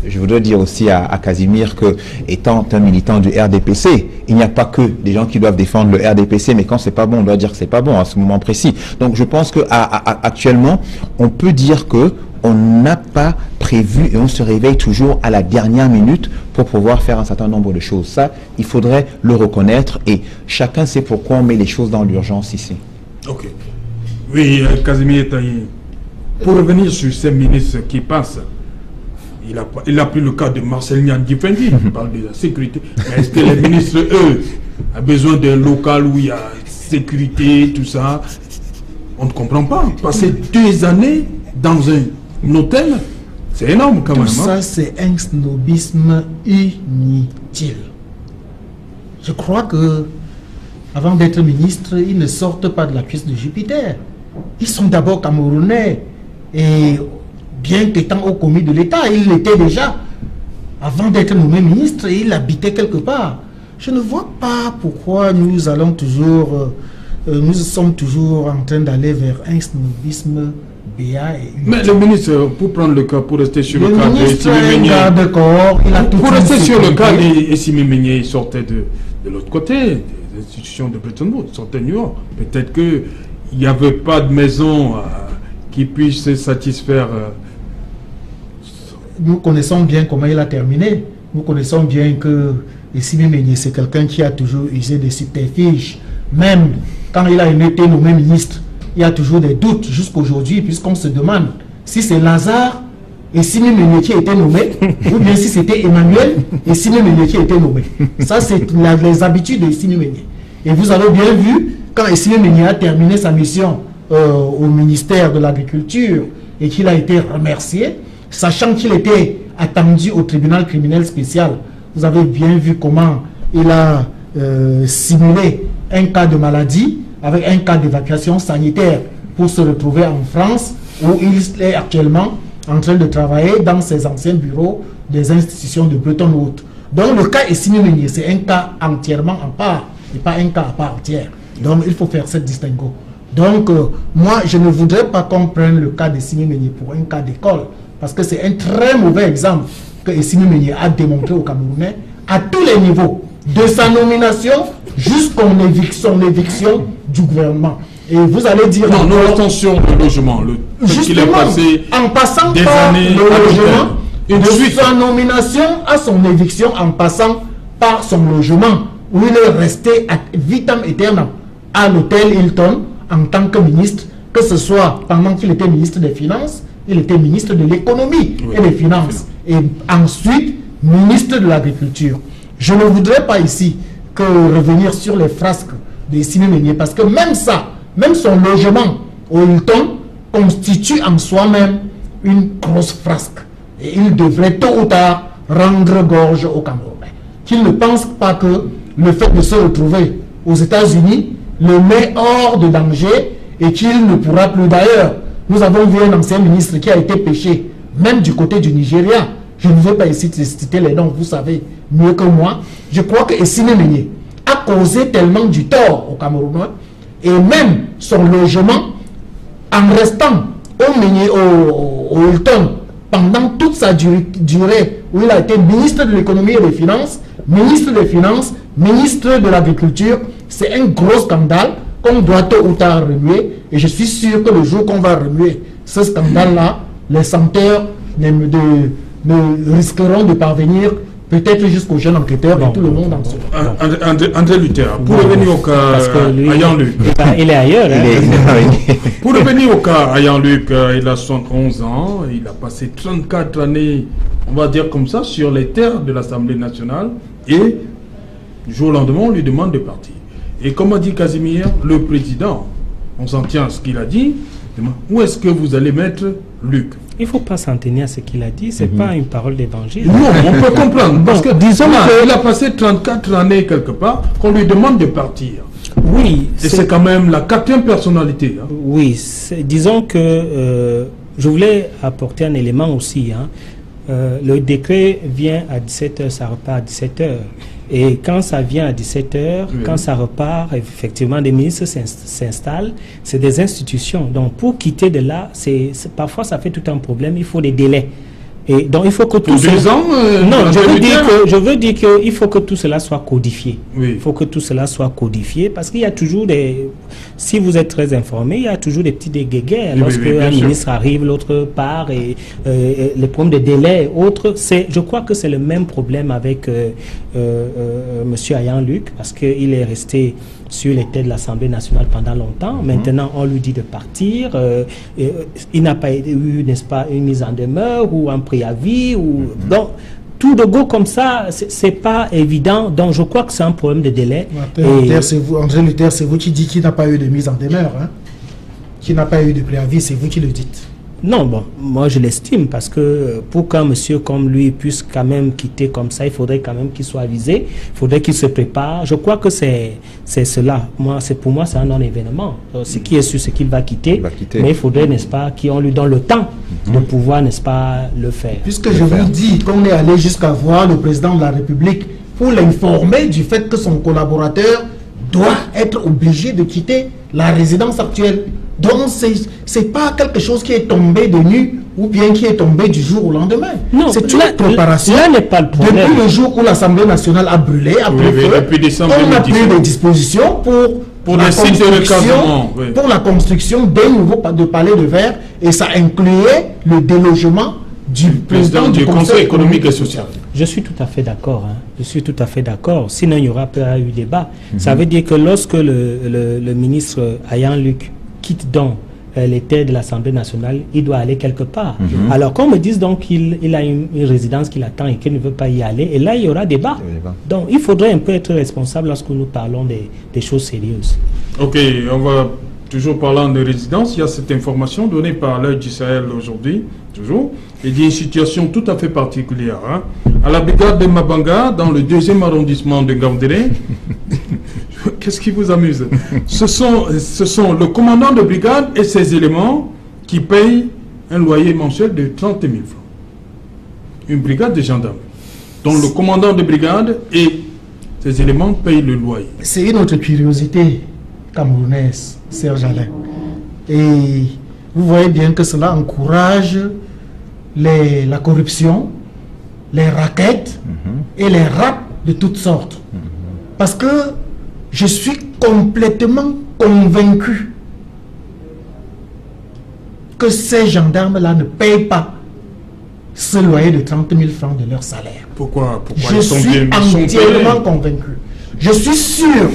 Je voudrais dire aussi à Casimir que, étant un militant du RDPC, il n'y a pas que des gens qui doivent défendre le RDPC, mais quand c'est pas bon, on doit dire que c'est pas bon à ce moment précis. Donc je pense que actuellement, on peut dire que on n'a pas prévu et on se réveille toujours à la dernière minute pour pouvoir faire un certain nombre de choses. Ça, il faudrait le reconnaître et chacun sait pourquoi on met les choses dans l'urgence ici. Ok. Oui, Casimir Taillé. Pour revenir sur ces ministres qui passent, il a pris le cas de Marcel Niad-Difendi, il parle de la sécurité. Est-ce que les ministres, eux, ont besoin d'un local où il y a sécurité, tout ça? On ne comprend pas. Passer 2 années dans un hôtel, c'est énorme quand même. Tout ça, c'est un snobisme inutile. Je crois que avant d'être ministre, ils ne sortent pas de la cuisse de Jupiter. Ils sont d'abord camerounais. Et bien qu'étant au commis de l'État, il l'était déjà. Avant d'être nommé ministre, il habitait quelque part. Je ne vois pas pourquoi nous sommes toujours en train d'aller vers un snobisme béat et inutile. Mais le ministre, pour prendre le cas, pour rester sur le cas pour rester sur le cas d'Essimi Meigné, il sortait de l'autre côté. Institutions de Bretton Woods sont à New York. Peut-être qu'il n'y avait pas de maison qui puisse satisfaire. Nous connaissons bien comment il a terminé. Nous connaissons bien que Essimi Meigné, c'est quelqu'un qui a toujours usé des subterfuges. Même quand il a été nommé ministre, il y a toujours des doutes jusqu'aujourd'hui, puisqu'on se demande si c'est Lazare Essimi Meigné qui a été nommé, ou bien si c'était Emmanuel Essimi Meigné qui a été nommé. Ça, c'est les habitudes d'Essimi Meigné. Et vous avez bien vu, quand Essimi Meigné a terminé sa mission au ministère de l'Agriculture et qu'il a été remercié, sachant qu'il était attendu au tribunal criminel spécial. Vous avez bien vu comment il a simulé un cas de maladie avec un cas d'évacuation sanitaire pour se retrouver en France, où il est actuellement en train de travailler dans ses anciens bureaux des institutions de Bretton Woods. Donc le cas Essimi Meunier, c'est un cas entièrement en part et pas un cas à part entière. Donc il faut faire cette distinction. Donc moi je ne voudrais pas qu'on prenne le cas d'Essimi Meunier pour un cas d'école, parce que c'est un très mauvais exemple que Essimi Meunier a démontré aux Camerounais à tous les niveaux, de sa nomination jusqu'à son éviction du gouvernement. Et vous allez dire... Non, nos attention au logement, qu'il est passé en passant des par années le logement, de sa nomination à son éviction, en passant par son logement, où il est resté ad vitam aeternam à l'hôtel Hilton en tant que ministre, que ce soit pendant qu'il était ministre des Finances, il était ministre de l'économie et des Finances, et ensuite ministre de l'Agriculture. Je ne voudrais pas ici que revenir sur les frasques de Essimi Meunier, parce que même ça, même son logement au Hilton constitue en soi-même une grosse frasque. Et il devrait tôt ou tard rendre gorge aux Camerounais. Qu'il ne pense pas que le fait de se retrouver aux États-Unis le met hors de danger et qu'il ne pourra plus. D'ailleurs, nous avons vu un ancien ministre qui a été pêché, même du côté du Nigeria. Je ne veux pas ici citer les noms, vous savez mieux que moi. Je crois que Essimi Meunier a causé tellement du tort aux Camerounais, et même son logement, en restant au Hilton pendant toute sa durée, où il a été ministre de l'économie et des finances, ministre des finances, ministre de l'agriculture, c'est un gros scandale qu'on doit tôt ou tard remuer. Et je suis sûr que le jour qu'on va remuer ce scandale-là, les senteurs ne risqueront de parvenir peut-être jusqu'aux jeunes enquêteurs et tout le monde en sera. André Luther, pour revenir au cas Ayan Luc. Il est ailleurs. Pour revenir au cas Ayan Luc, il a 71 ans, il a passé 34 années, on va dire comme ça, sur les terres de l'Assemblée nationale, et du jour au lendemain, on lui demande de partir. Et comme a dit Casimir, le président, on s'en tient à ce qu'il a dit, où est-ce que vous allez mettre Luc? Il ne faut pas s'en tenir à ce qu'il a dit, ce n'est pas une parole d'évangile. Non, on peut comprendre, parce que disons qu'il a passé 34 années quelque part, qu'on lui demande de partir. Oui. Et c'est quand même la 4e personnalité. Hein. Oui, disons que je voulais apporter un élément aussi. Le décret vient à 17h, ça repart à 17h. Et quand ça vient à 17h, quand ça repart, effectivement, des ministres s'installent, c'est des institutions. Donc, pour quitter de là, parfois, ça fait tout un problème. Il faut des délais. Et donc, il faut que tout cela... Non, je veux dire qu'il faut que tout cela soit codifié. Oui. Il faut que tout cela soit codifié, parce qu'il y a toujours des... Si vous êtes très informé, il y a toujours des petits déguerres. Lorsque un ministre arrive, l'autre part, et les problèmes de délai et autres, je crois que c'est le même problème avec M. Ayan Luc, parce qu'il est resté sur les têtes de l'Assemblée nationale pendant longtemps. Maintenant, on lui dit de partir. Il n'a pas eu, n'est-ce pas, une mise en demeure ou un préavis. Donc, tout de go comme ça, c'est pas évident. Donc, je crois que c'est un problème de délai. André Luther, c'est vous qui dites qu'il n'a pas eu de mise en demeure. Qui n'a pas eu de préavis, c'est vous qui le dites. Non, bon, moi je l'estime, parce que pour qu'un monsieur comme lui puisse quand même quitter comme ça, il faudrait quand même qu'il soit avisé, il faudrait qu'il se prépare. Je crois que c'est cela. Pour moi, c'est un non-événement. Ce qui est sûr, c'est qu'il va quitter, mais il faudrait, n'est-ce pas, qu'on lui donne le temps de pouvoir, n'est-ce pas, le faire. Puisque je vous dis qu'on est allé jusqu'à voir le président de la République pour l'informer du fait que son collaborateur doit être obligé de quitter la résidence actuelle. Donc, c'est pas quelque chose qui est tombé de nu ou bien qui est tombé du jour au lendemain. C'est une préparation. Là n'est pas le problème. Depuis le jour où l'Assemblée nationale a brûlé, on a pris des dispositions pour la construction d'un nouveau palais de verre, et ça incluait le délogement du président du Conseil économique et social. Je suis tout à fait d'accord. Je suis tout à fait d'accord. Sinon, il n'y aura pas eu débat. Ça veut dire que lorsque le ministre Ayan Luc quitte donc les terres de l'Assemblée nationale, il doit aller quelque part. Alors qu'on me dise donc qu'il a une résidence qu'il attend et qu'il ne veut pas y aller, et là il y aura débat. Donc il faudrait un peu être responsable lorsque nous parlons des choses sérieuses. Ok, on va toujours parlant de résidence, il y a cette information donnée par l'Œil du Sahel aujourd'hui, toujours. Il dit une situation tout à fait particulière. Hein. À la brigade de Mabanga, dans le 2e arrondissement de Gandéré, qu'est-ce qui vous amuse? Ce sont le commandant de brigade et ses éléments qui payent un loyer mensuel de 30 000 francs. Une brigade de gendarmes, dont le commandant de brigade et ses éléments payent le loyer. C'est une autre curiosité camerounaise, Serge Alain. Et vous voyez bien que cela encourage la corruption, les raquettes et les rapes de toutes sortes. Parce que je suis complètement convaincu que ces gendarmes-là ne payent pas ce loyer de 30 000 francs de leur salaire. Pourquoi je suis entièrement convaincu. Je suis sûr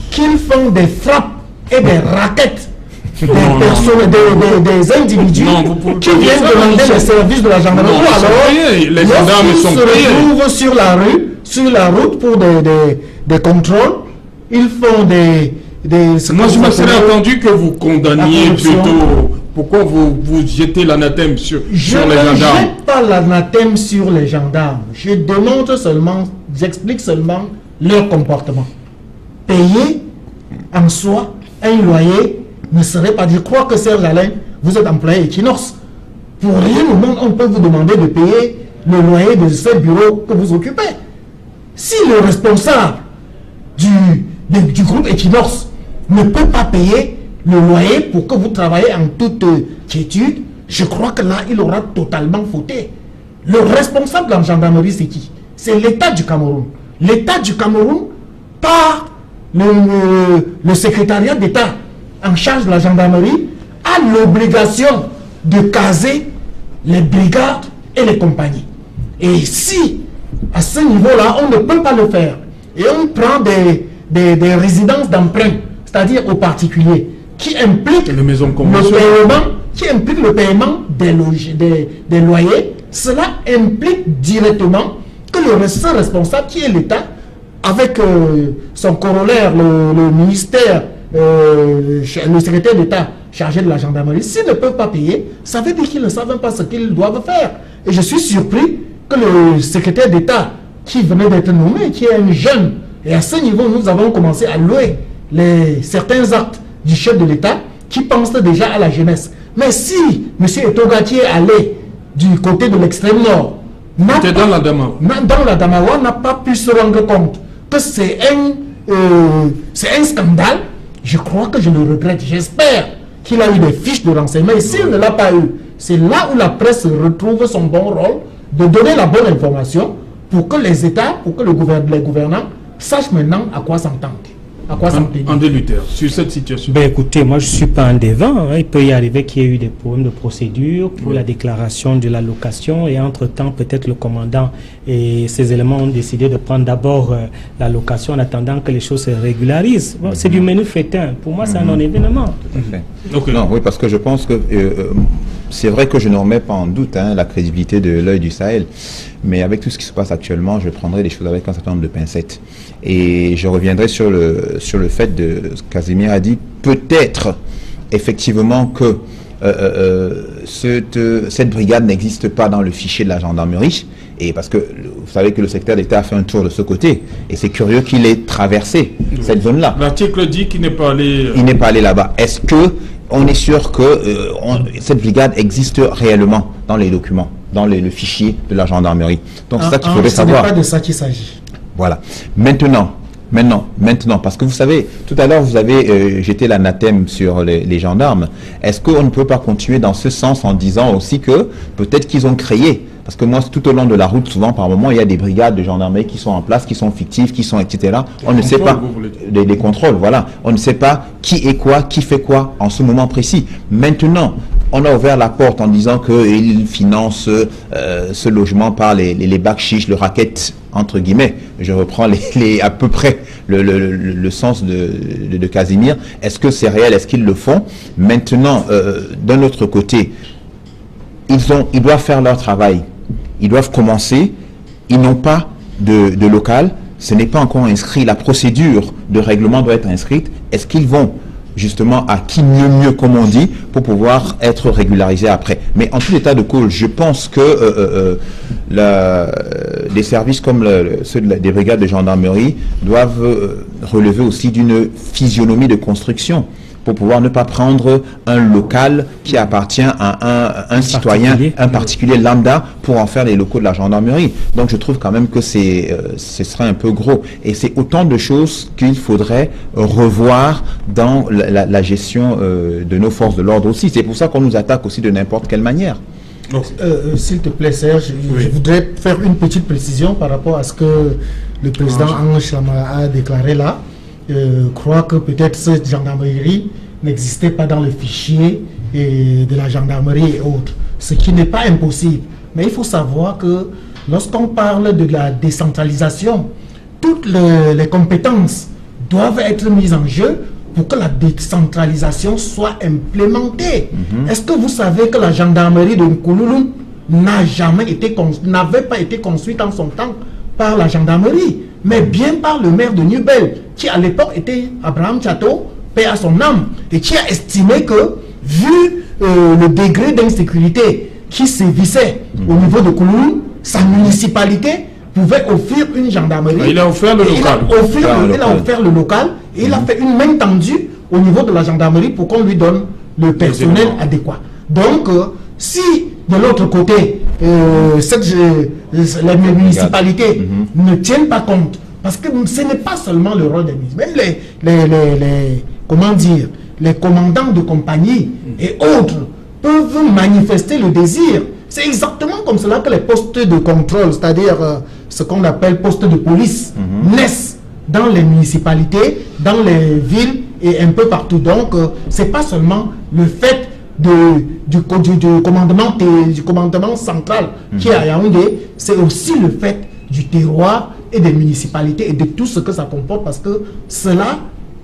qu'ils font des frappes et des raquettes des individus qui viennent demander les services de la gendarmerie. Alors, les gendarmes sont se retrouvent sur la route pour des contrôles. Ils font des moi, je me serais attendu que vous condamniez plutôt. Pourquoi vous jetez l'anathème sur les gendarmes? Je ne jette pas l'anathème sur les gendarmes. Je démontre seulement, j'explique seulement leur comportement. Payer en soi un loyer ne serait pas... Je crois que Serge Alain, vous êtes employé Equinox. Pour rien au monde, on peut vous demander de payer le loyer de ce bureau que vous occupez. Si le responsable du groupe Equinox ne peut pas payer le loyer pour que vous travaillez en toute quiétude, je crois que là, il aura totalement fauté. Le responsable de la gendarmerie, c'est qui? C'est l'État du Cameroun. L'État du Cameroun, par le secrétariat d'État en charge de la gendarmerie, a l'obligation de caser les brigades et les compagnies. Et si, à ce niveau-là, on ne peut pas le faire, et on prend des résidences d'emprunt, c'est-à-dire aux particuliers, qui implique le paiement des loyers, cela implique directement que le seul responsable qui est l'État, avec son corollaire, le ministère, le secrétaire d'État chargé de la gendarmerie, s'ils ne peuvent pas payer, ça veut dire qu'ils ne savent pas ce qu'ils doivent faire. Et je suis surpris que le secrétaire d'État qui venait d'être nommé, qui est un jeune, et à ce niveau, nous avons commencé à louer certains actes du chef de l'État qui pense déjà à la jeunesse. Mais si M. Etoga qui est allé du côté de l'extrême nord, dans la Damawa, n'a pas pu se rendre compte que c'est un scandale, je crois que je le regrette. J'espère qu'il a eu des fiches de renseignement. Et s'il ne l'a pas eu, c'est là où la presse retrouve son bon rôle de donner la bonne information pour que les États, pour que les gouvernants sachent maintenant à quoi s'entendre. André Luther, sur cette situation. Ben écoutez, moi je ne suis pas un dévin. Il peut y arriver qu'il y ait eu des problèmes de procédure pour la déclaration de la location et entre-temps peut-être le commandant et ses éléments ont décidé de prendre d'abord la location en attendant que les choses se régularisent. Bon, c'est du menu fétin. Pour moi c'est un non-événement. Okay. Non, oui, parce que je pense que c'est vrai que je ne remets pas en doute la crédibilité de l'Œil du Sahel, mais avec tout ce qui se passe actuellement, je prendrai les choses avec un certain nombre de pincettes. Et je reviendrai sur le fait de ce Casimir a dit, peut-être effectivement que cette brigade n'existe pas dans le fichier de la gendarmerie, et parce que vous savez que le secrétaire d'État a fait un tour de ce côté, et c'est curieux qu'il ait traversé cette zone-là. L'article dit qu'il n'est pas allé... Il n'est pas allé là-bas. Est-ce que on est sûr que cette brigade existe réellement dans les documents, dans le fichier de la gendarmerie? Donc c'est ça qu'il faudrait savoir. Ce n'est pas de ça qu'il s'agit. Voilà. Maintenant, parce que vous savez, tout à l'heure, vous avez jeté l'anathème sur les gendarmes. Est-ce qu'on ne peut pas continuer dans ce sens en disant aussi que peut-être qu'ils ont créé, parce que moi, tout au long de la route, souvent, par moment, il y a des brigades de gendarmerie qui sont en place, qui sont fictives, qui sont, etc. On ne sait pas, les contrôles, voilà. On ne sait pas qui est quoi, qui fait quoi en ce moment précis. Maintenant, on a ouvert la porte en disant qu'ils financent ce logement par les bacs chiches, le racket, entre guillemets. Je reprends à peu près le sens de Casimir. Est-ce que c'est réel? Est-ce qu'ils le font? Maintenant, d'un autre côté, ils doivent faire leur travail. Ils doivent commencer. Ils n'ont pas de local. Ce n'est pas encore inscrit. La procédure de règlement doit être inscrite. Est-ce qu'ils vont justement à qui mieux, comme on dit, pour pouvoir être régularisé après. Mais en tout état de cause, je pense que des services comme ceux des brigades de gendarmerie doivent relever aussi d'une physionomie de construction, pour pouvoir ne pas prendre un local qui appartient à un citoyen, un particulier lambda, pour en faire les locaux de la gendarmerie. Donc je trouve quand même que ce serait un peu gros. Et c'est autant de choses qu'il faudrait revoir dans la gestion de nos forces de l'ordre aussi. C'est pour ça qu'on nous attaque aussi de n'importe quelle manière. S'il te plaît, Serge, je voudrais faire une petite précision par rapport à ce que le président Ange Chama a déclaré là. Crois que peut-être cette gendarmerie n'existait pas dans le fichier de la gendarmerie et autres, ce qui n'est pas impossible. Mais il faut savoir que lorsqu'on parle de la décentralisation, toutes les compétences doivent être mises en jeu pour que la décentralisation soit implémentée. Est-ce que vous savez que la gendarmerie de Nkoulouloum n'avait pas été construite en son temps par la gendarmerie, mais bien par le maire de Nubel, qui à l'époque était Abraham Chateau, paix à son âme, et qui a estimé que, vu le degré d'insécurité qui sévissait au niveau de Koulouloum, sa municipalité pouvait offrir une gendarmerie. Il a offert le local. Il a offert le local et il a fait une main tendue au niveau de la gendarmerie pour qu'on lui donne le personnel adéquat. Donc, si de l'autre côté, les municipalités ne tiennent pas compte, parce que ce n'est pas seulement le rôle des municipalités, même comment dire, les commandants de compagnie et autres peuvent manifester le désir. C'est exactement comme cela que les postes de contrôle, c'est-à-dire ce qu'on appelle postes de police, naissent dans les municipalités, dans les villes et un peu partout. Donc, c'est pas seulement le fait du commandement central qui est à Yaoundé, c'est aussi le fait du terroir et des municipalités et de tout ce que ça comporte, parce que cela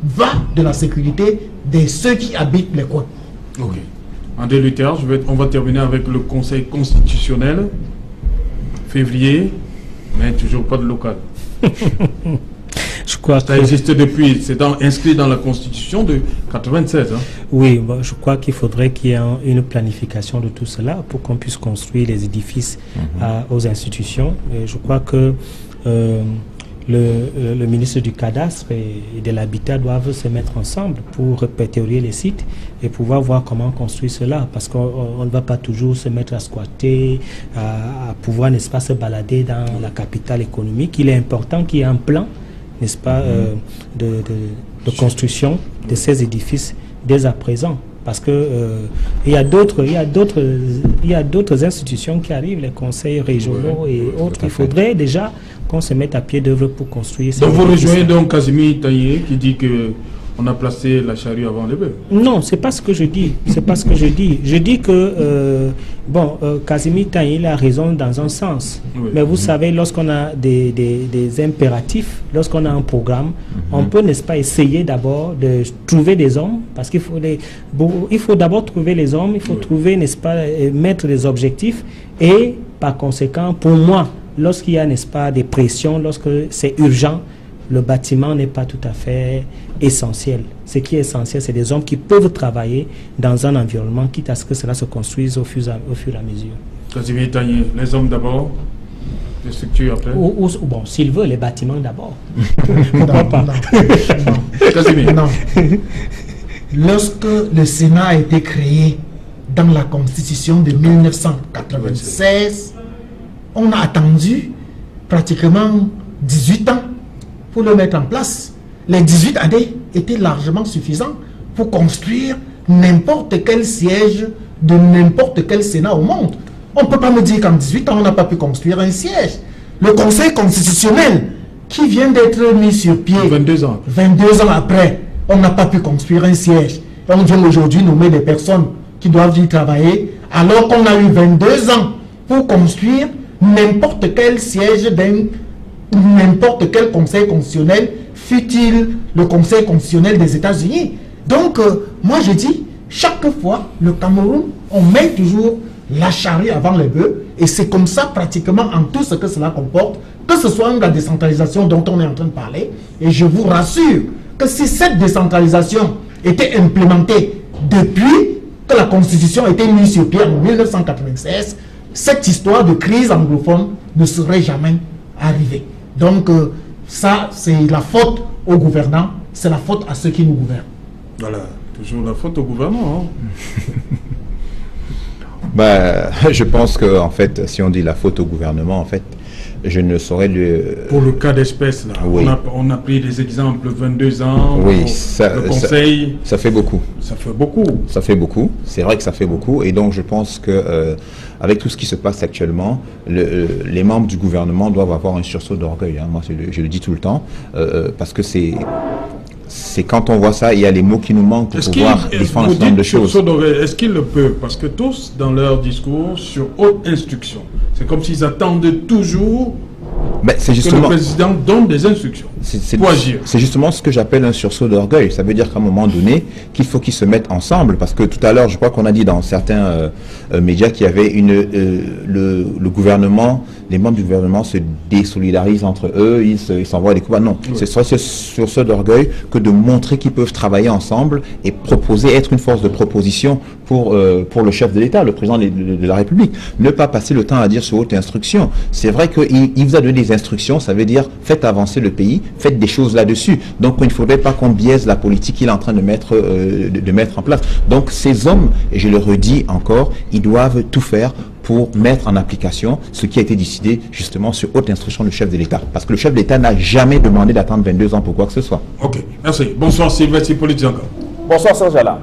va de la sécurité de ceux qui habitent les coins. Ok. André Luther, on va terminer avec le Conseil constitutionnel. Février, mais toujours pas de local. Je crois ça existe depuis, c'est inscrit dans la Constitution de 96. Hein. Oui, bon, je crois qu'il faudrait qu'il y ait une planification de tout cela pour qu'on puisse construire les édifices aux institutions. Et je crois que le ministre du Cadastre et de l'Habitat doivent se mettre ensemble pour répertorier les sites et pouvoir voir comment construire cela, parce qu'on ne va pas toujours se mettre à squatter, à pouvoir, n'est-ce pas, se balader dans la capitale économique. Il est important qu'il y ait un plan, n'est-ce pas, de construction de ces édifices dès à présent, parce que il y a d'autres institutions qui arrivent, les conseils régionaux et autres. Il faudrait déjà qu'on se mette à pied d'œuvre pour construire. Donc vous rejoignez donc Casimir Taillé qui dit que on a placé la charrue avant le bœuf. Non, c'est pas ce que je dis. C'est pas ce que je dis. Je dis que Casimir Taillé, il a raison dans un sens. Oui. Mais vous savez, lorsqu'on a des impératifs, lorsqu'on a un programme, on peut, n'est-ce pas, essayer d'abord de trouver des hommes, parce qu'il faut d'abord trouver les hommes, il faut trouver, n'est-ce pas, mettre des objectifs, et par conséquent, pour moi, lorsqu'il y a, n'est-ce pas, des pressions, lorsque c'est urgent, le bâtiment n'est pas tout à fait essentiel. Ce qui est essentiel, c'est des hommes qui peuvent travailler dans un environnement, quitte à ce que cela se construise au fur et à mesure. Casimir Taillé, les hommes d'abord, les structures après. Bon, s'il veut, les bâtiments d'abord. Pourquoi pas? Casimir. Non. Lorsque le Sénat a été créé dans la Constitution de 1996, on a attendu pratiquement 18 ans pour le mettre en place. Les 18 années étaient largement suffisants pour construire n'importe quel siège de n'importe quel Sénat au monde. On ne peut pas me dire qu'en 18 ans, on n'a pas pu construire un siège. Le Conseil constitutionnel, qui vient d'être mis sur pied 22 ans après, on n'a pas pu construire un siège. Et on vient aujourd'hui nommer des personnes qui doivent y travailler, alors qu'on a eu 22 ans pour construire n'importe quel siège d'un n'importe quel conseil constitutionnel, fût-il le Conseil constitutionnel des États-Unis. Donc, moi je dis, chaque fois, le Cameroun, on met toujours la charrue avant les bœufs, et c'est comme ça pratiquement en tout ce que cela comporte, que ce soit la décentralisation dont on est en train de parler. Et je vous rassure que si cette décentralisation était implémenté depuis que la Constitution a été mise sur pied en 1996, cette histoire de crise anglophone ne serait jamais arrivée. Donc, ça, c'est la faute aux gouvernants, c'est la faute à ceux qui nous gouvernent. Voilà, toujours la faute au gouvernement. Je pense que, en fait, si on dit la faute au gouvernement, en fait, je ne saurais le... Pour le cas d'espèce, là, oui. on a pris des exemples, 22 ans, oui, le Conseil... Ça fait beaucoup. Ça fait beaucoup. Ça fait beaucoup, c'est vrai que ça fait beaucoup, et donc je pense que avec tout ce qui se passe actuellement, les membres du gouvernement doivent avoir un sursaut d'orgueil, hein. Moi je le dis tout le temps, parce que c'est quand on voit ça, il y a les mots qui nous manquent pour pouvoir défendre un certain nombre de choses. Est-ce qu'ils le peuvent? Parce que tous, dans leur discours, sur haute instruction, c'est comme s'ils attendaient toujours que le président donne des instructions pour agir. C'est justement ce que j'appelle un sursaut d'orgueil. Ça veut dire qu'à un moment donné, qu'il faut qu'ils se mettent ensemble. Parce que tout à l'heure, je crois qu'on a dit dans certains médias qu'il y avait le gouvernement, les membres du gouvernement se désolidarisent entre eux, ils s'envoient des coups. Non, oui. C'est sur ce sursaut d'orgueil que de montrer qu'ils peuvent travailler ensemble et proposer, être une force de proposition pour le chef de l'État, le président de la République. Ne pas passer le temps à dire sur haute instruction. C'est vrai qu'il vous a donné des instructions, ça veut dire faites avancer le pays, faites des choses là-dessus. Donc il ne faudrait pas qu'on biaise la politique qu'il est en train de mettre en place. Donc ces hommes, et je le redis encore, ils doivent tout faire pour mettre en application ce qui a été décidé justement sur haute instruction du chef de l'État. Parce que le chef de l'État n'a jamais demandé d'attendre 22 ans pour quoi que ce soit. Ok, merci. Bonsoir Sylvestre Hippolyte Zanga. Bonsoir Serge Alain.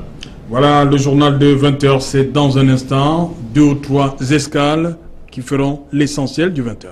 Voilà, le journal de 20h, c'est dans un instant. 2 ou 3 escales qui feront l'essentiel du 20h.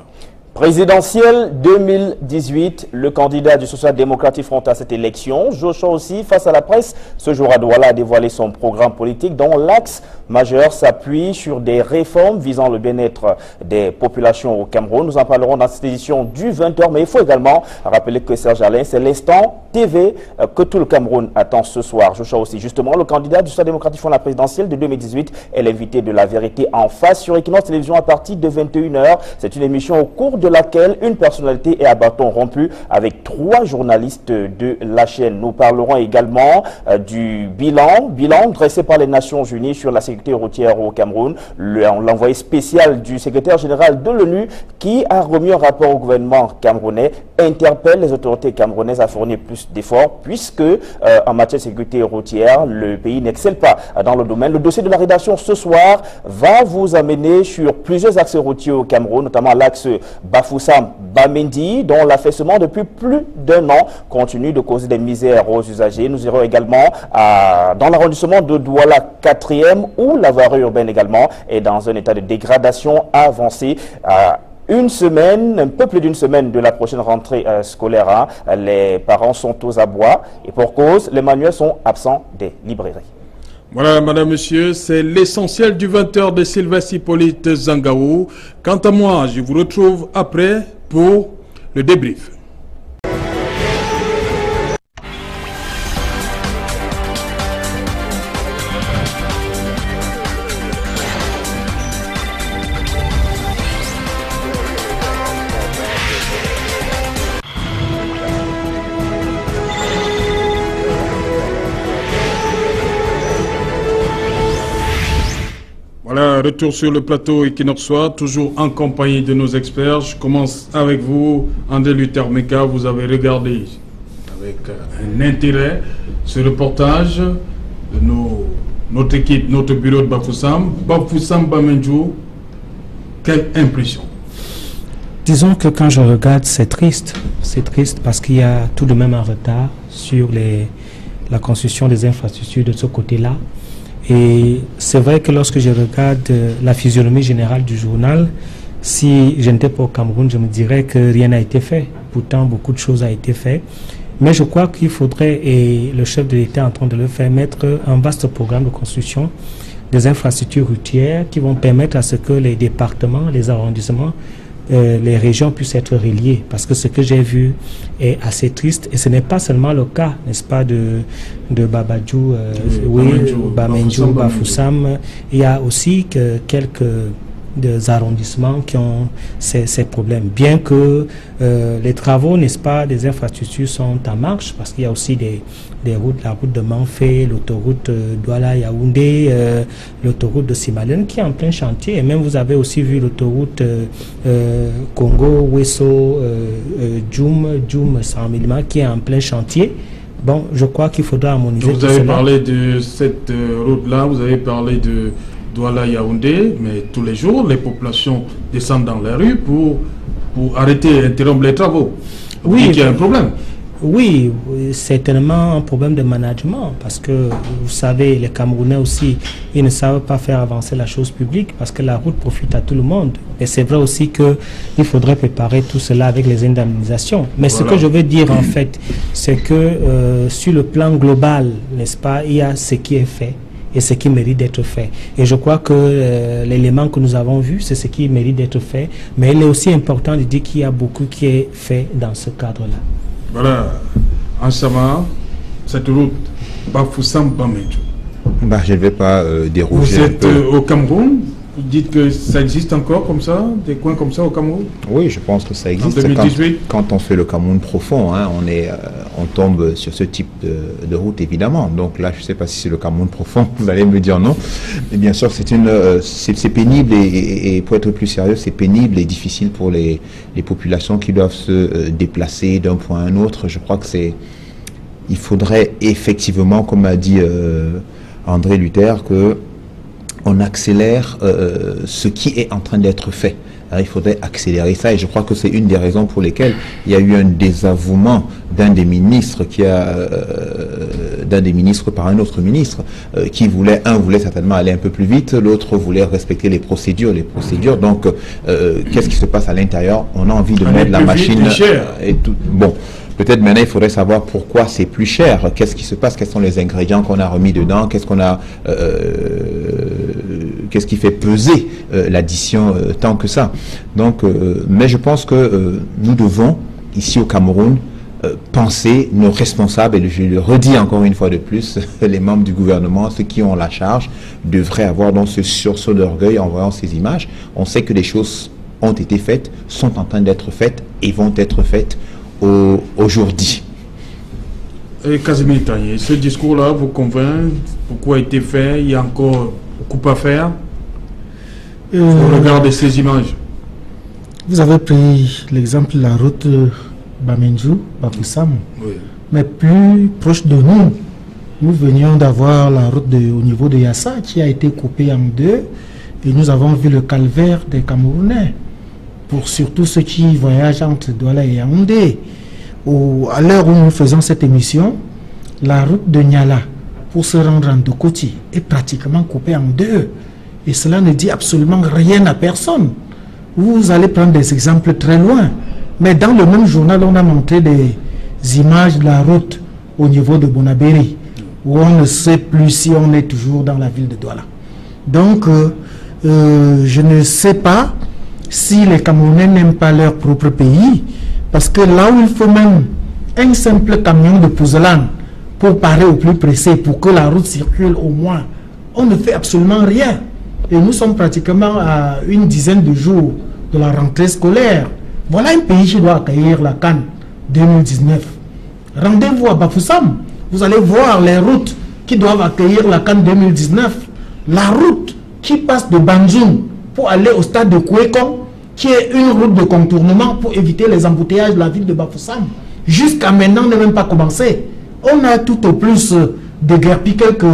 Présidentielle 2018, le candidat du social-démocrate affronte à cette élection. Joshua aussi, face à la presse, ce jour à Douala a dévoilé son programme politique dont l'axe majeur s'appuie sur des réformes visant le bien-être des populations au Cameroun. Nous en parlerons dans cette édition du 20h, mais il faut également rappeler que Serge Alain, c'est l'instant TV que tout le Cameroun attend ce soir. Joshua aussi, justement, le candidat du social-démocrate affronte la présidentielle de 2018 est l'invité de la vérité en face sur Equinox Télévision à partir de 21h. C'est une émission au cours de laquelle une personnalité est à bâton rompu avec 3 journalistes de la chaîne. Nous parlerons également du bilan dressé par les Nations Unies sur la sécurité routière au Cameroun. L'envoyé spécial du secrétaire général de l'ONU qui a remis un rapport au gouvernement camerounais interpelle les autorités camerounaises à fournir plus d'efforts puisque en matière de sécurité routière, le pays n'excelle pas dans le domaine. Le dossier de la rédaction ce soir va vous amener sur plusieurs axes routiers au Cameroun, notamment l'axe Bafoussam-Bamendi, dont l'affaissement depuis plus d'1 an continue de causer des misères aux usagers. Nous irons également dans l'arrondissement de Douala 4e, où la voirie urbaine également est dans un état de dégradation avancée. Une semaine, un peu plus d'une semaine de la prochaine rentrée scolaire, les parents sont aux abois et pour cause, les manuels sont absents des librairies. Voilà, madame, monsieur, c'est l'essentiel du 20h de Sylvestre Hippolyte Zangaou. Quant à moi, je vous retrouve après pour le débrief. Voilà, retour sur le plateau équinoxois, toujours en compagnie de nos experts. Je commence avec vous, André Luther Meka. Vous avez regardé avec un intérêt ce reportage de notre équipe, notre bureau de Bafoussam. Bafoussam Bamenjou, quelle impression? Disons que quand je regarde, c'est triste. C'est triste parce qu'il y a tout de même un retard sur la construction des infrastructures de ce côté-là. Et c'est vrai que lorsque je regarde la physionomie générale du journal, si je n'étais pas au Cameroun, je me dirais que rien n'a été fait. Pourtant, beaucoup de choses ont été faites. Mais je crois qu'il faudrait, et le chef de l'État est en train de le faire, mettre un vaste programme de construction des infrastructures routières qui vont permettre à ce que les départements, les arrondissements, les régions puissent être reliées, parce que ce que j'ai vu est assez triste, et ce n'est pas seulement le cas, n'est-ce pas, de Babadjou, Bamenjou, Bafoussam. Il y a aussi quelques des arrondissements qui ont ces problèmes. Bien que les travaux, n'est-ce pas, des infrastructures sont en marche, parce qu'il y a aussi des routes, la route de Manfé, l'autoroute Douala-Yaoundé, l'autoroute de Simalène qui est en plein chantier. Et même vous avez aussi vu l'autoroute Congo-Wesso, Djoum-Samilima qui est en plein chantier. Bon, je crois qu'il faudra harmoniser. Vous avez parlé de cette route-là, vous avez parlé de Douala-Yaoundé, mais tous les jours, les populations descendent dans la rue pour arrêter, interrompre les travaux. Oui, il y a un problème. Oui, certainement un problème de management, parce que vous savez, les Camerounais aussi, ils ne savent pas faire avancer la chose publique, parce que la route profite à tout le monde. Et c'est vrai aussi qu'il faudrait préparer tout cela avec les indemnisations. Mais voilà. Ce que je veux dire en fait, c'est que sur le plan global, n'est-ce pas, il y a ce qui est fait et ce qui mérite d'être fait. Et je crois que l'élément que nous avons vu, c'est ce qui mérite d'être fait, mais il est aussi important de dire qu'il y a beaucoup qui est fait dans ce cadre-là. Voilà, en Sama, cette route, Bafoussam-Bamendjou. Je ne vais pas déroger. Vous êtes au Cameroun, vous dites que ça existe encore comme ça, des coins comme ça au Cameroun? Oui, je pense que ça existe. En 2018 quand on fait le Cameroun profond, hein, on tombe sur ce type de route, évidemment. Donc là, je ne sais pas si c'est le Cameroun profond, vous allez me dire non. Mais bien sûr, c'est pénible et pour être plus sérieux, c'est pénible et difficile pour les populations qui doivent se déplacer d'un point à un autre. Je crois que il faudrait effectivement, comme a dit André Luther, on accélère ce qui est en train d'être fait. Alors, il faudrait accélérer ça et je crois que c'est une des raisons pour lesquelles il y a eu un désavouement d'un des ministres par un autre ministre qui voulait certainement aller un peu plus vite, l'autre voulait respecter les procédures. Donc, qu'est-ce qui se passe à l'intérieur? On a envie de mettre la machine et tout. Bon. Peut-être maintenant, il faudrait savoir pourquoi c'est plus cher. Qu'est-ce qui se passe? Quels sont les ingrédients qu'on a remis dedans? Qu'est-ce qui fait peser l'addition tant que ça? Donc, mais je pense que nous devons, ici au Cameroun, penser nos responsables, et je le redis encore une fois de plus, les membres du gouvernement, ceux qui ont la charge, devraient avoir donc ce sursaut d'orgueil en voyant ces images. On sait que des choses ont été faites, sont en train d'être faites et vont être faites aujourd'hui. Et Casimir Tanier, ce discours-là vous convainc? Pourquoi a été fait? Il y a encore beaucoup à faire au regard de ces images. Vous avez pris l'exemple de la route Bamendjou, Bafoussam. Oui. Mais plus proche de nous, nous venions d'avoir la route au niveau de Yassa qui a été coupée en deux et nous avons vu le calvaire des Camerounais. Pour surtout ceux qui voyagent entre Douala et Yaoundé. À l'heure où nous faisons cette émission, la route de Niala pour se rendre en Dokoti est pratiquement coupée en deux. Et cela ne dit absolument rien à personne. Vous allez prendre des exemples très loin. Mais dans le même journal, on a montré des images de la route au niveau de Bonabéry, où on ne sait plus si on est toujours dans la ville de Douala. Donc, je ne sais pas si les Camerounais n'aiment pas leur propre pays, parce que là où il faut même un simple camion de pouzelane pour parer au plus pressé, pour que la route circule au moins, on ne fait absolument rien. Et nous sommes pratiquement à une dizaine de jours de la rentrée scolaire. Voilà un pays qui doit accueillir la CAN 2019. Rendez-vous à Bafoussam, vous allez voir les routes qui doivent accueillir la CAN 2019. La route qui passe de Banzoum pour aller au stade de Kouékon, qui est une route de contournement pour éviter les embouteillages de la ville de Bafoussam. Jusqu'à maintenant, on n'a même pas commencé. On a tout au plus déguerpi quelques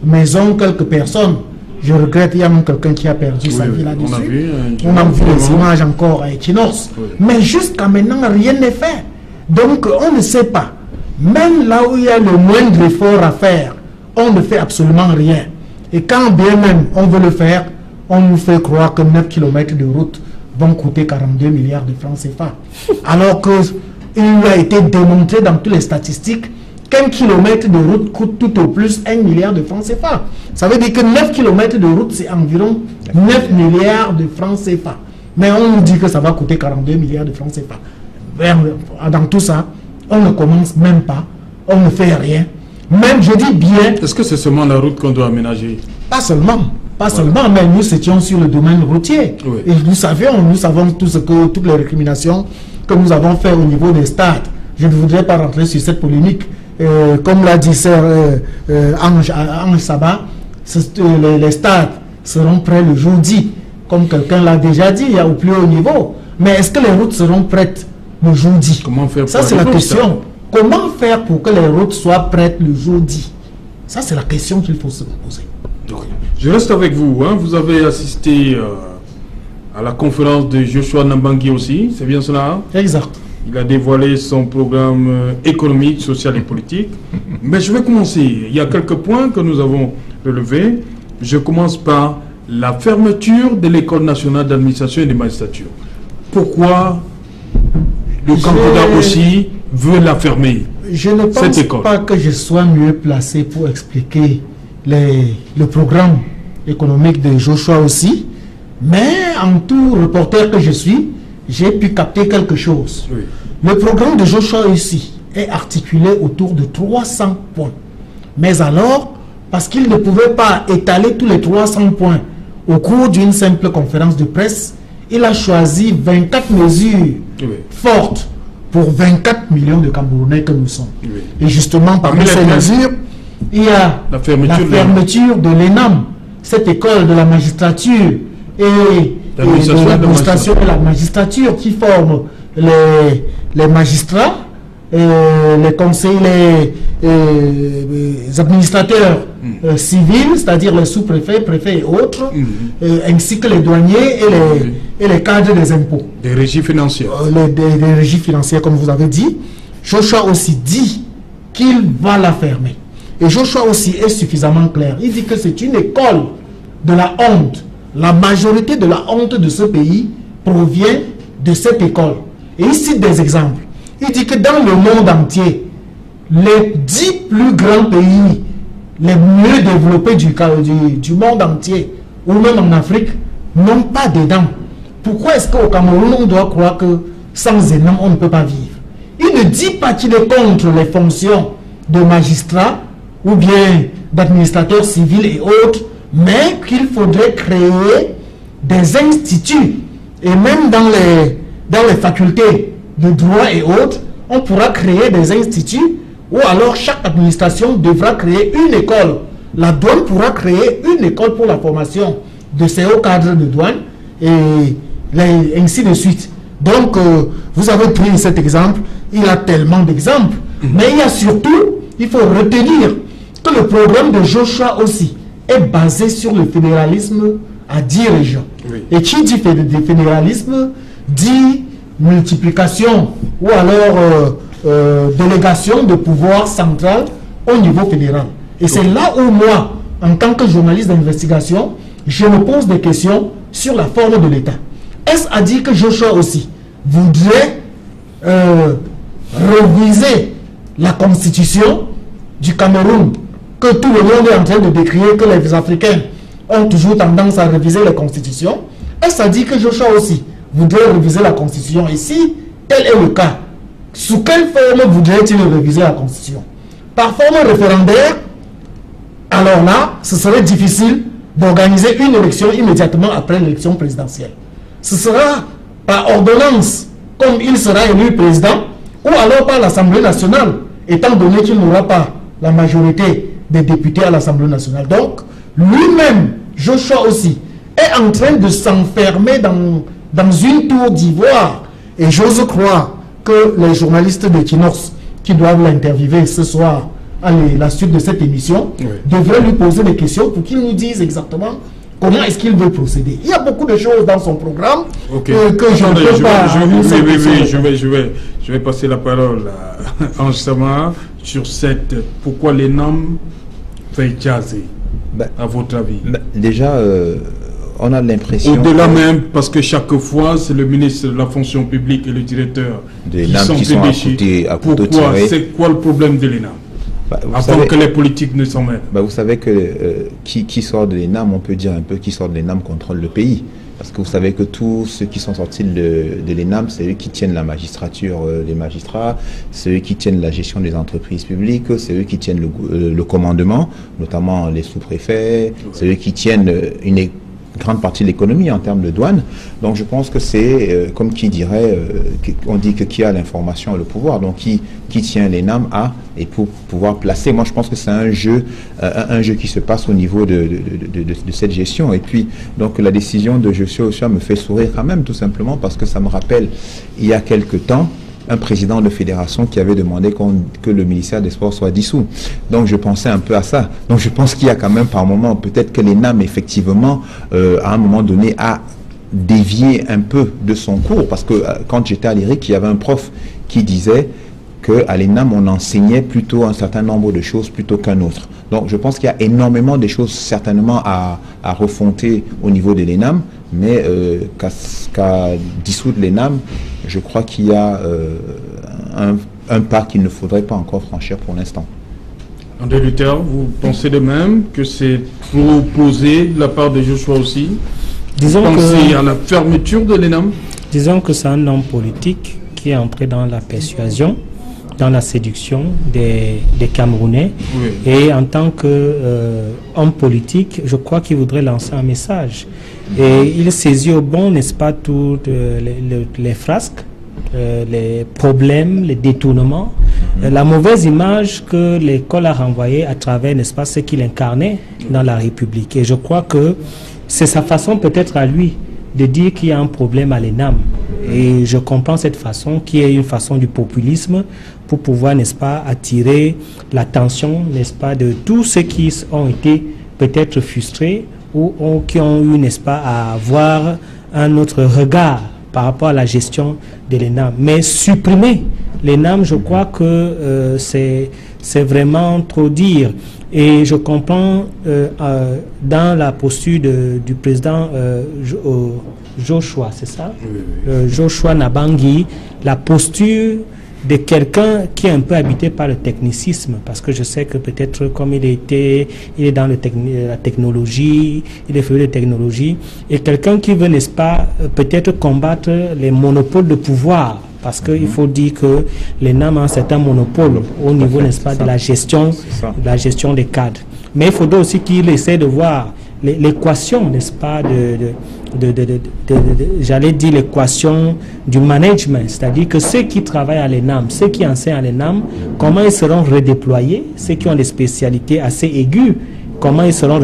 maisons, quelques personnes. Je regrette, il y a même quelqu'un qui a perdu sa vie là-dessus. On a vu les images encore à Equinox. Oui. Mais jusqu'à maintenant, rien n'est fait. Donc, on ne sait pas. Même là où il y a le moindre effort à faire, on ne fait absolument rien. Et quand bien même on veut le faire, on nous fait croire que 9 km de route vont coûter 42 milliards de francs CFA. Alors qu'il a été démontré dans toutes les statistiques qu'un kilomètre de route coûte tout au plus 1 milliard de francs CFA. Ça veut dire que 9 km de route, c'est environ 9 milliards de francs CFA. Mais on nous dit que ça va coûter 42 milliards de francs CFA. Dans tout ça, on ne commence même pas, on ne fait rien. Même, je dis bien... Est-ce que c'est seulement la route qu'on doit aménager? Pas seulement. Pas seulement, mais nous étions sur le domaine routier. Oui. Et nous savons toutes les récriminations que nous avons fait au niveau des stades. Je ne voudrais pas rentrer sur cette polémique. Comme l'a dit Sir Ange Sabat, les stades seront prêts le jour dit. Comme quelqu'un l'a déjà dit, il y a au plus haut niveau. Mais est-ce que les routes seront prêtes le jour dit? Comment faire? Ça, c'est la question. Comment faire pour que les routes soient prêtes le jour dit? Ça, c'est la question qu'il faut se poser. Je reste avec vous. Hein. Vous avez assisté à la conférence de Joshua Nambangui aussi, c'est bien cela? Exact. Il a dévoilé son programme économique, social et politique. Mais je vais commencer. Il y a quelques points que nous avons relevés. Je commence par la fermeture de l'École nationale d'administration et de magistrature. Pourquoi le candidat aussi veut la fermer? Je ne pense pas que je sois mieux placé pour expliquer le programme économique de Joshua aussi. Mais en tout reporter que je suis, j'ai pu capter quelque chose. Oui. Le programme de Joshua ici est articulé autour de 300 points. Mais alors, parce qu'il ne pouvait pas étaler tous les 300 points au cours d'une simple conférence de presse, il a choisi 24 mesures fortes pour 24 millions de Camerounais que nous sommes. Oui. Et justement, parmi ces mesures, il y a la fermeture de l'ENAM, cette école de la magistrature et de l'administration de la magistrature qui forme les magistrats, les conseillers, les administrateurs civils, c'est-à-dire les sous-préfets, préfets et autres, ainsi que les douaniers et les cadres des impôts. Des régies financières. Des régies financières, comme vous avez dit. Joshua aussi dit qu'il va la fermer. Et Joshua aussi est suffisamment clair. Il dit que c'est une école de la honte. La majorité de la honte de ce pays provient de cette école. Et il cite des exemples. Il dit que dans le monde entier, les 10 plus grands pays les mieux développés du monde entier, ou même en Afrique, n'ont pas de dents. Pourquoi est-ce qu'au Cameroun, on doit croire que sans ENAM, on ne peut pas vivre? Il ne dit pas qu'il est contre les fonctions de magistrats ou bien d'administrateurs civils et autres, mais qu'il faudrait créer des instituts. Et même dans les facultés de droit et autres, on pourra créer des instituts ou alors chaque administration devra créer une école. La douane pourra créer une école pour la formation de ces hauts cadres de douane et ainsi de suite. Donc, vous avez pris cet exemple, il y a tellement d'exemples, mais il y a surtout, il faut retenir que le programme de Joshua aussi est basé sur le fédéralisme à 10 régions. Oui. Et qui dit fédéralisme dit multiplication ou alors délégation de pouvoir central au niveau fédéral. Et c'est là où moi, en tant que journaliste d'investigation, je me pose des questions sur la forme de l'État. Est-ce à dire que Joshua aussi voudrait réviser la constitution du Cameroun, que tout le monde est en train de décrire, que les Africains ont toujours tendance à réviser les constitutions? Est-ce à dire que Joshua aussi voudrait réviser la constitution? Et si tel est le cas, sous quelle forme voudrait-il réviser la constitution? Par forme référendaire? Alors là, ce serait difficile d'organiser une élection immédiatement après l'élection présidentielle. Ce sera par ordonnance, comme il sera élu président, ou alors par l'Assemblée nationale, étant donné qu'il n'aura pas la majorité des députés à l'Assemblée nationale. Donc, lui-même, Joshua aussi, est en train de s'enfermer dans une tour d'ivoire. Et j'ose croire que les journalistes de Kinox qui doivent l'interviewer ce soir à la suite de cette émission, oui, devraient lui poser des questions pour qu'il nous dise exactement comment est-ce qu'il veut procéder. Il y a beaucoup de choses dans son programme que je ne peux pas... Je vais passer la parole à Ange Sama sur cette... Pourquoi l'ENAM fait jaser, à votre avis? Déjà, on a l'impression... Au-delà même, parce que chaque fois, c'est le ministre de la fonction publique et le directeur de l'ENAM qui sont à couteau tiré. Pourquoi? C'est quoi le problème de l'ENAM? Avant que les politiques ne s'en mêlent. Vous savez que qui sort de l'ENAM, on peut dire un peu qui sort de l'ENAM contrôle le pays. Parce que vous savez que tous ceux qui sont sortis de l'ENAM, c'est eux qui tiennent la magistrature des magistrats, c'est eux qui tiennent la gestion des entreprises publiques, c'est eux qui tiennent le commandement, notamment les sous-préfets, c'est eux qui tiennent une grande partie de l'économie en termes de douane. Donc je pense que c'est, comme qui dirait, on dit que qui a l'information a le pouvoir, donc qui tient l'ENAM a, et pour pouvoir placer. Moi je pense que c'est un jeu qui se passe au niveau de cette gestion. Et puis, donc la décision de Joshua Ochoa me fait sourire quand même, tout simplement, parce que ça me rappelle, il y a quelque temps, un président de fédération qui avait demandé que le ministère des Sports soit dissous. Donc je pensais un peu à ça. Donc je pense qu'il y a quand même par moment, peut-être que l'ENAM effectivement, à un moment donné, a dévié un peu de son cours. Parce que quand j'étais à l'IRIC, il y avait un prof qui disait qu'à l'ENAM, on enseignait plutôt un certain nombre de choses plutôt qu'un autre. Donc je pense qu'il y a énormément de choses certainement à refonter au niveau de l'ENAM, mais qu'à dissoudre l'ENAM, je crois qu'il y a un pas qu'il ne faudrait pas encore franchir pour l'instant. André Luther, vous pensez de même que c'est proposé de la part de Joshua aussi? Disons vous pensez à la fermeture de l'ENAM? Disons que c'est un homme politique qui est entré dans la persuasion, dans la séduction des Camerounais. Oui. Et en tant qu'homme politique, je crois qu'il voudrait lancer un message. Et il saisit au bon, n'est-ce pas, toutes les frasques, les problèmes, les détournements, la mauvaise image que l'école a renvoyée à travers, n'est-ce pas, ce qu'il incarnait dans la République. Et je crois que c'est sa façon peut-être à lui de dire qu'il y a un problème à l'ENAM. Et je comprends cette façon qui est une façon du populisme pour pouvoir, n'est-ce pas, attirer l'attention, n'est-ce pas, de tous ceux qui ont été peut-être frustrés ou qui ont eu, n'est-ce pas, à avoir un autre regard par rapport à la gestion de l'ENAM. Mais supprimer l'ENAM, je crois que c'est vraiment trop dire. Et je comprends dans la posture du président Joshua, c'est ça? Joshua Nabangui, la posture de quelqu'un qui est un peu habité par le technicisme, parce que je sais que peut-être comme il est dans la technologie, il est fait de technologie, et quelqu'un qui veut, n'est-ce pas, peut-être combattre les monopoles de pouvoir, parce qu'il faut dire que l'ENAM a un certain monopole au niveau, n'est-ce pas, de la gestion des cadres. Mais il faudrait aussi qu'il essaie de voir l'équation, n'est-ce pas, j'allais dire l'équation du management, c'est-à-dire que ceux qui travaillent à l'ENAM, ceux qui enseignent à l'ENAM, comment ils seront redéployés, ceux qui ont des spécialités assez aiguës, comment ils seront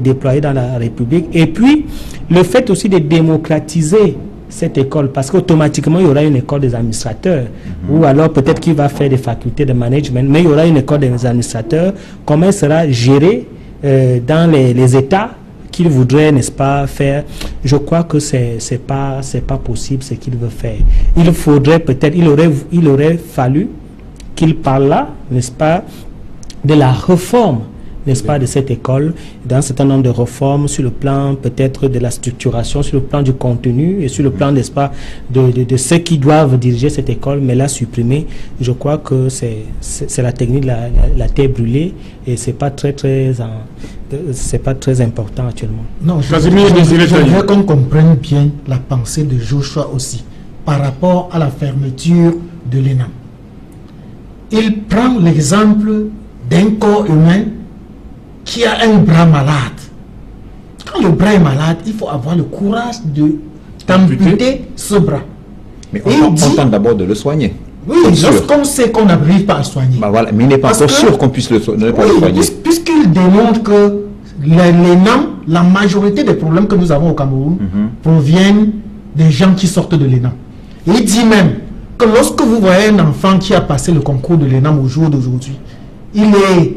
déployés dans la République. Et puis, le fait aussi de démocratiser cette école, parce qu'automatiquement, il y aura une école des administrateurs, ou alors peut-être qu'il va faire des facultés de management, mais il y aura une école des administrateurs, comment elle sera gérée dans les États qu'il voudrait, n'est-ce pas, faire. Je crois que c'est pas possible ce qu'il veut faire. Il faudrait peut-être, il aurait fallu qu'il parle là, n'est-ce pas, de la réforme, n'est-ce pas, de cette école, d'un certain nombre de réformes sur le plan peut-être de la structuration, sur le plan du contenu et sur le plan, n'est-ce pas, de ceux qui doivent diriger cette école, mais la supprimer, je crois que c'est la technique de la terre brûlée et c'est pas très important actuellement. Non, je voudrais qu'on comprenne bien la pensée de Joshua aussi par rapport à la fermeture de l'ENAM. Il prend l'exemple d'un corps humain qui a un bras malade. Quand le bras est malade, il faut avoir le courage d'amputer ce bras. Mais on tente d'abord de le soigner. Oui, lorsqu'on sait qu'on n'arrive pas à soigner. Bah voilà, mais il n'est pas encore sûr qu'on puisse le soigner. Puisqu'il démontre que l'ENAM, la majorité des problèmes que nous avons au Cameroun proviennent des gens qui sortent de l'ENAM. Et il dit même que lorsque vous voyez un enfant qui a passé le concours de l'ENAM au jour d'aujourd'hui, il est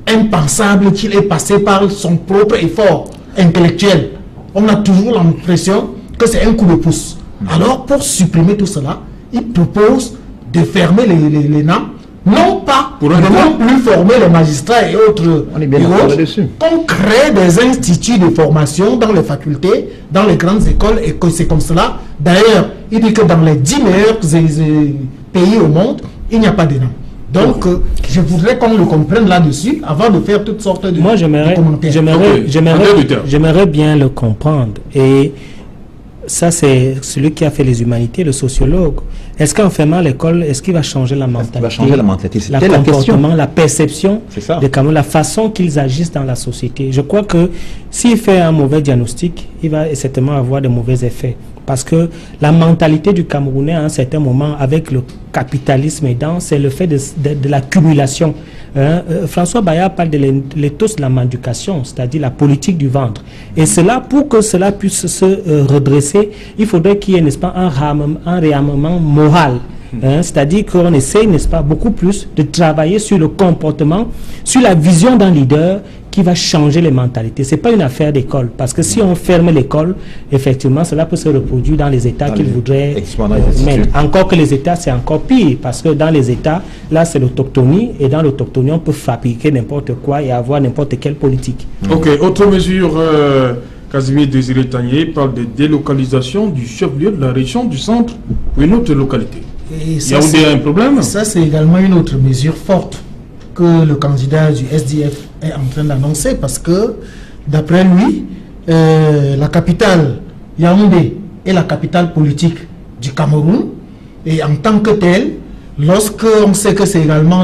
impensable qu'il ait passé par son propre effort intellectuel. On a toujours l'impression que c'est un coup de pouce. Alors, pour supprimer tout cela, il propose de fermer l'ENAM, non pas de non plus former les magistrats et autres. On est bien d'accord dessus. On crée des instituts de formation dans les facultés, dans les grandes écoles, et que c'est comme cela. D'ailleurs, il dit que dans les 10 meilleurs pays au monde, il n'y a pas d'ENAM. Donc, je voudrais qu'on le comprenne là-dessus avant de faire toutes sortes de commentaires. J'aimerais bien le comprendre. Et ça c'est celui qui a fait les humanités, le sociologue. Est-ce qu'en fermant l'école, est-ce qu'il va changer la mentalité? Va changer la mentalité, c'était la comportement, la perception des Camerounais, la façon qu'ils agissent dans la société. Je crois que s'il fait un mauvais diagnostic, il va certainement avoir de mauvais effets. Parce que la mentalité du Camerounais à un certain moment, avec le capitalisme aidant, c'est le fait de l'accumulation. François Bayard parle de l'éthos de la mendication, c'est-à-dire la politique du ventre. Et cela, pour que cela puisse se redresser, il faudrait qu'il y ait, n'est-ce pas, un réarmement moral. C'est-à-dire qu'on essaie, n'est-ce pas, beaucoup plus de travailler sur le comportement, sur la vision d'un leader qui va changer les mentalités. Ce n'est pas une affaire d'école, parce que si on ferme l'école, effectivement, cela peut se reproduire dans les États qu'ils voudraient mettre. Encore que les États, c'est encore pire, parce que dans les États, là, c'est l'autochtonie, et dans l'autochtonie, on peut fabriquer n'importe quoi et avoir n'importe quelle politique. Ok, autre mesure, Casimir Désiré Tanier parle de délocalisation du chef-lieu de la région du centre ou une autre localité. Et ça, il y a un problème. Ça, c'est également une autre mesure forte que le candidat du SDF est en train d'annoncer, parce que, d'après lui, la capitale Yaoundé est la capitale politique du Cameroun, et en tant que telle, lorsque on sait que c'est également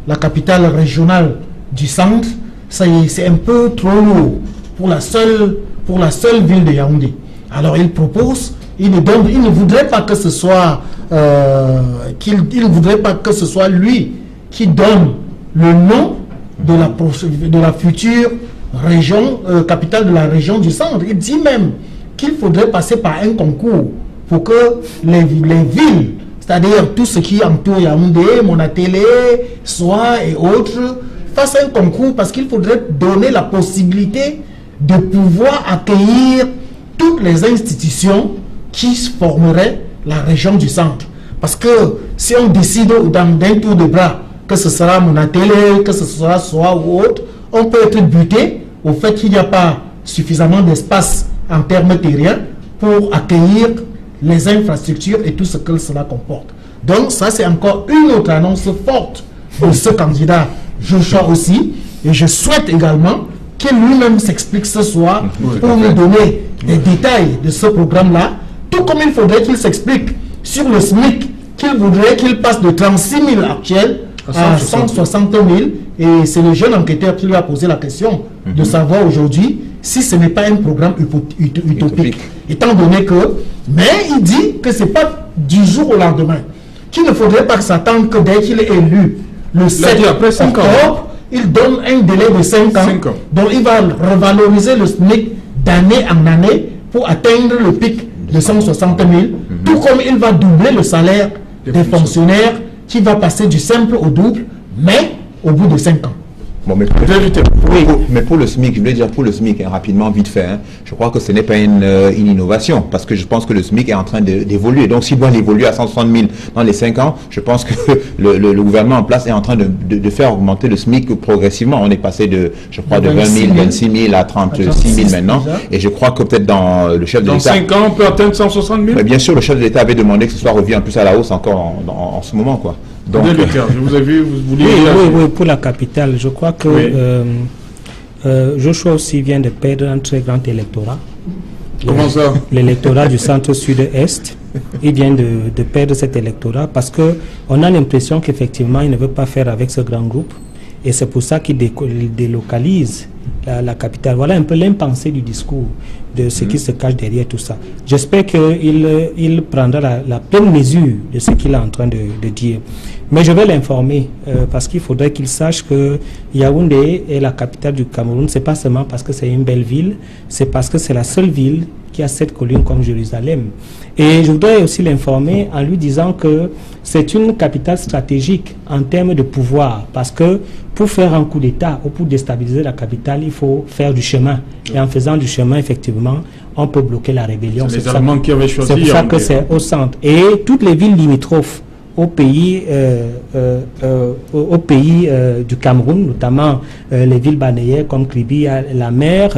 la capitale régionale du centre, c'est un peu trop lourd pour la seule ville de Yaoundé. Alors il propose, il ne voudrait pas que ce soit il ne voudrait pas que ce soit lui qui donne le nom de la future région, capitale de la région du centre. Il dit même qu'il faudrait passer par un concours pour que les villes, c'est-à-dire tout ce qui entoure Yaoundé, Monatélé, Soa et autres, fassent un concours, parce qu'il faudrait donner la possibilité de pouvoir accueillir toutes les institutions qui formeraient la région du centre. Parce que si on décide d'un tour de bras que ce sera Monatélé, que ce sera Soa ou autre, on peut être buté au fait qu'il n'y a pas suffisamment d'espace en termes terriens pour accueillir les infrastructures et tout ce que cela comporte. Donc ça, c'est encore une autre annonce forte de ce candidat Joshua aussi, et je souhaite également qu'il lui-même s'explique ce soir pour nous donner des détails de ce programme-là, tout comme il faudrait qu'il s'explique sur le SMIC, qu'il voudrait qu'il passe de 36 000 actuels à 160 000, et c'est le jeune enquêteur qui lui a posé la question de savoir aujourd'hui si ce n'est pas un programme utopique, étant donné que, mais il dit que ce n'est pas du jour au lendemain, qu'il ne faudrait pas s'attendre que dès qu'il est élu le 7 octobre, il donne un délai de 5 ans, dont il va revaloriser le SMIC d'année en année pour atteindre le pic de 160 000, tout comme il va doubler le salaire des fonctionnaires, qui va passer du simple au double, mais au bout de 5 ans. Bon, mais pour le SMIC, je voulais dire pour le SMIC, rapidement, vite fait, je crois que ce n'est pas une innovation, parce que je pense que le SMIC est en train d'évoluer. Donc s'il doit évoluer à 160 000 dans les 5 ans, je pense que le gouvernement en place est en train de faire augmenter le SMIC progressivement. On est passé de, je crois, de 20 000, 26 000 à 36 000 maintenant. Et je crois que peut-être dans le chef de l'État... Dans 5 ans, on peut atteindre 160 000 ? Mais bien sûr, le chef de l'État avait demandé que ce soit revu en plus à la hausse encore en ce moment, quoi. Donc, je vous ai vu, vous vouliez... Oui, pour la capitale, je crois que Joshua aussi vient de perdre un très grand électorat. Comment ça? L'électorat du centre-sud-est. Il vient de perdre cet électorat parce qu'on a l'impression qu'effectivement, il ne veut pas faire avec ce grand groupe. Et c'est pour ça qu'il délocalise la capitale. Voilà un peu l'impensé du discours, de ce qui se cache derrière tout ça. J'espère qu'il prendra la pleine mesure de ce qu'il est en train de dire. Mais je vais l'informer parce qu'il faudrait qu'il sache que Yaoundé est la capitale du Cameroun. Ce n'est pas seulement parce que c'est une belle ville, c'est parce que c'est la seule ville qui a 7 collines comme Jérusalem. Et je voudrais aussi l'informer en lui disant que c'est une capitale stratégique en termes de pouvoir, parce que pour faire un coup d'État ou pour déstabiliser la capitale, il faut faire du chemin. Et en faisant du chemin, effectivement, on peut bloquer la rébellion. C'est les Allemands qui avaient choisi. C'est pour ça que c'est au centre. Et toutes les villes limitrophes au pays du Cameroun, notamment les villes balnéaires comme Kribi, la mer,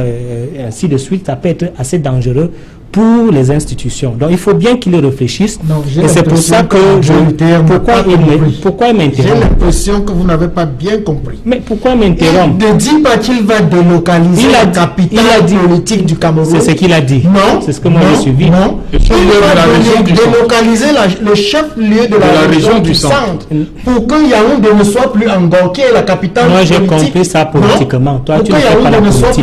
ainsi de suite, ça peut être assez dangereux pour les institutions. Donc il faut bien qu'il réfléchisse. Et c'est pour ça que pourquoi il m'interrompt? J'ai l'impression que vous n'avez pas bien compris. Mais pourquoi il m'interrompt? Il ne dit pas qu'il va délocaliser la capitale politique du Cameroun. C'est ce qu'il a dit. Non. C'est ce que moi j'ai suivi. Non. Il va délocaliser le chef-lieu de la région du centre pour que Yaoundé ne soit plus engorgé, la capitale politique. Moi j'ai compris ça politiquement. Toi tu ne fais pas la politique.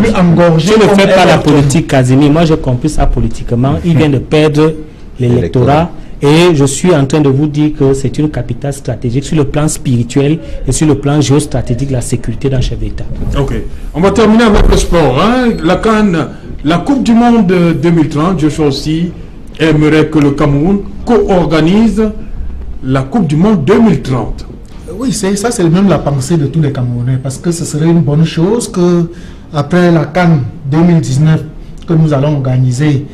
Tu ne fais pas la politique, Casimir. Moi j'ai compris ça politiquement. Il vient de perdre l'électorat et je suis en train de vous dire que c'est une capitale stratégique sur le plan spirituel et sur le plan géostratégique de la sécurité d'un chef d'État. Ok, on va terminer avec le sport. La CAN, la Coupe du Monde 2030, Joshua aussi aimerait que le Cameroun co-organise la Coupe du Monde 2030. Oui, c'est même la pensée de tous les Camerounais, parce que ce serait une bonne chose que après la CAN 2019 que nous allons organiser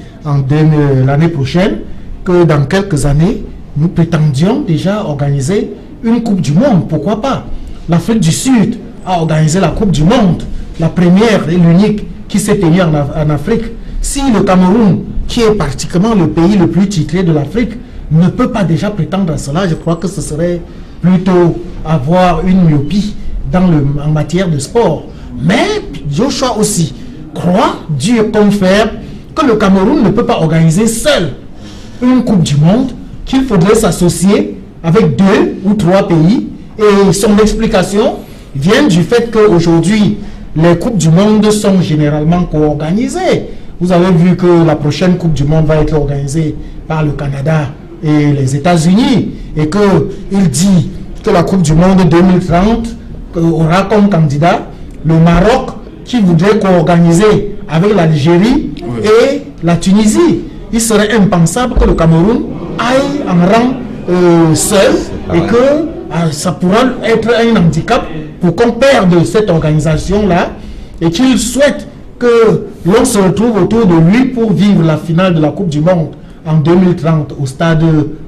l'année prochaine, que dans quelques années, nous prétendions déjà organiser une Coupe du Monde. Pourquoi pas? L'Afrique du Sud a organisé la Coupe du Monde, la première et l'unique qui s'est tenue en Afrique. Si le Cameroun, qui est pratiquement le pays le plus titré de l'Afrique, ne peut pas déjà prétendre à cela, je crois que ce serait plutôt avoir une myopie en matière de sport. Mais Joshua aussi croit, dur comme fer, que le Cameroun ne peut pas organiser seul une Coupe du Monde, qu'il faudrait s'associer avec 2 ou 3 pays. Et son explication vient du fait qu'aujourd'hui, les Coupes du Monde sont généralement co-organisées. Vous avez vu que la prochaine Coupe du Monde va être organisée par le Canada et les États-Unis, et qu'il dit que la Coupe du Monde 2030 aura comme candidat le Maroc, qui voudrait co-organiser avec l'Algérie et la Tunisie. Il serait impensable que le Cameroun aille en rang seul, et que ça pourra être un handicap pour qu'on perde cette organisation-là, et qu'il souhaite que l'on se retrouve autour de lui pour vivre la finale de la Coupe du Monde en 2030 au stade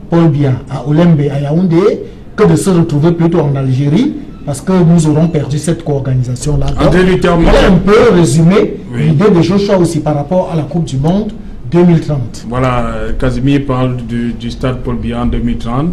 Paul Biya à Olembe, à Yaoundé, que de se retrouver plutôt en Algérie, parce que nous aurons perdu cette co-organisation-là. Voilà un peu résumé l'idée de Joshua aussi par rapport à la Coupe du Monde 2030. Voilà, Casimir parle du stade Paul Biya en 2030.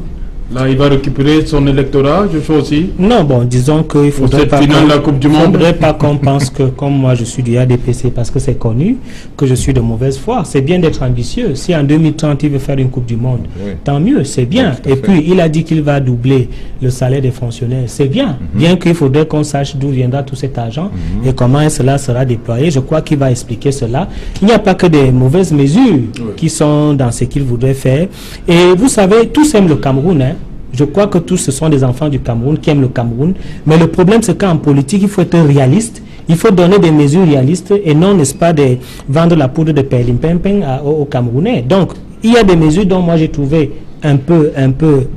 Là, il va récupérer son électorat, je crois aussi. Non, bon, disons qu'il faudrait pas qu'on pense que, comme moi je suis du ADPC, parce que c'est connu, que je suis de mauvaise foi. C'est bien d'être ambitieux. Si en 2030 il veut faire une Coupe du Monde, tant mieux, c'est bien. Et puis, il a dit qu'il va doubler le salaire des fonctionnaires. C'est bien. Bien qu'il faudrait qu'on sache d'où viendra tout cet argent et comment cela sera déployé. Je crois qu'il va expliquer cela. Il n'y a pas que des mauvaises mesures qui sont dans ce qu'il voudrait faire. Et vous savez, tous aiment le Cameroun, hein. Je crois que tous ce sont des enfants du Cameroun qui aiment le Cameroun. Mais le problème, c'est qu'en politique, il faut être réaliste. Il faut donner des mesures réalistes et non, n'est-ce pas, de vendre la poudre de perlimpinpin aux Camerounais. Donc, il y a des mesures dont moi j'ai trouvé un peu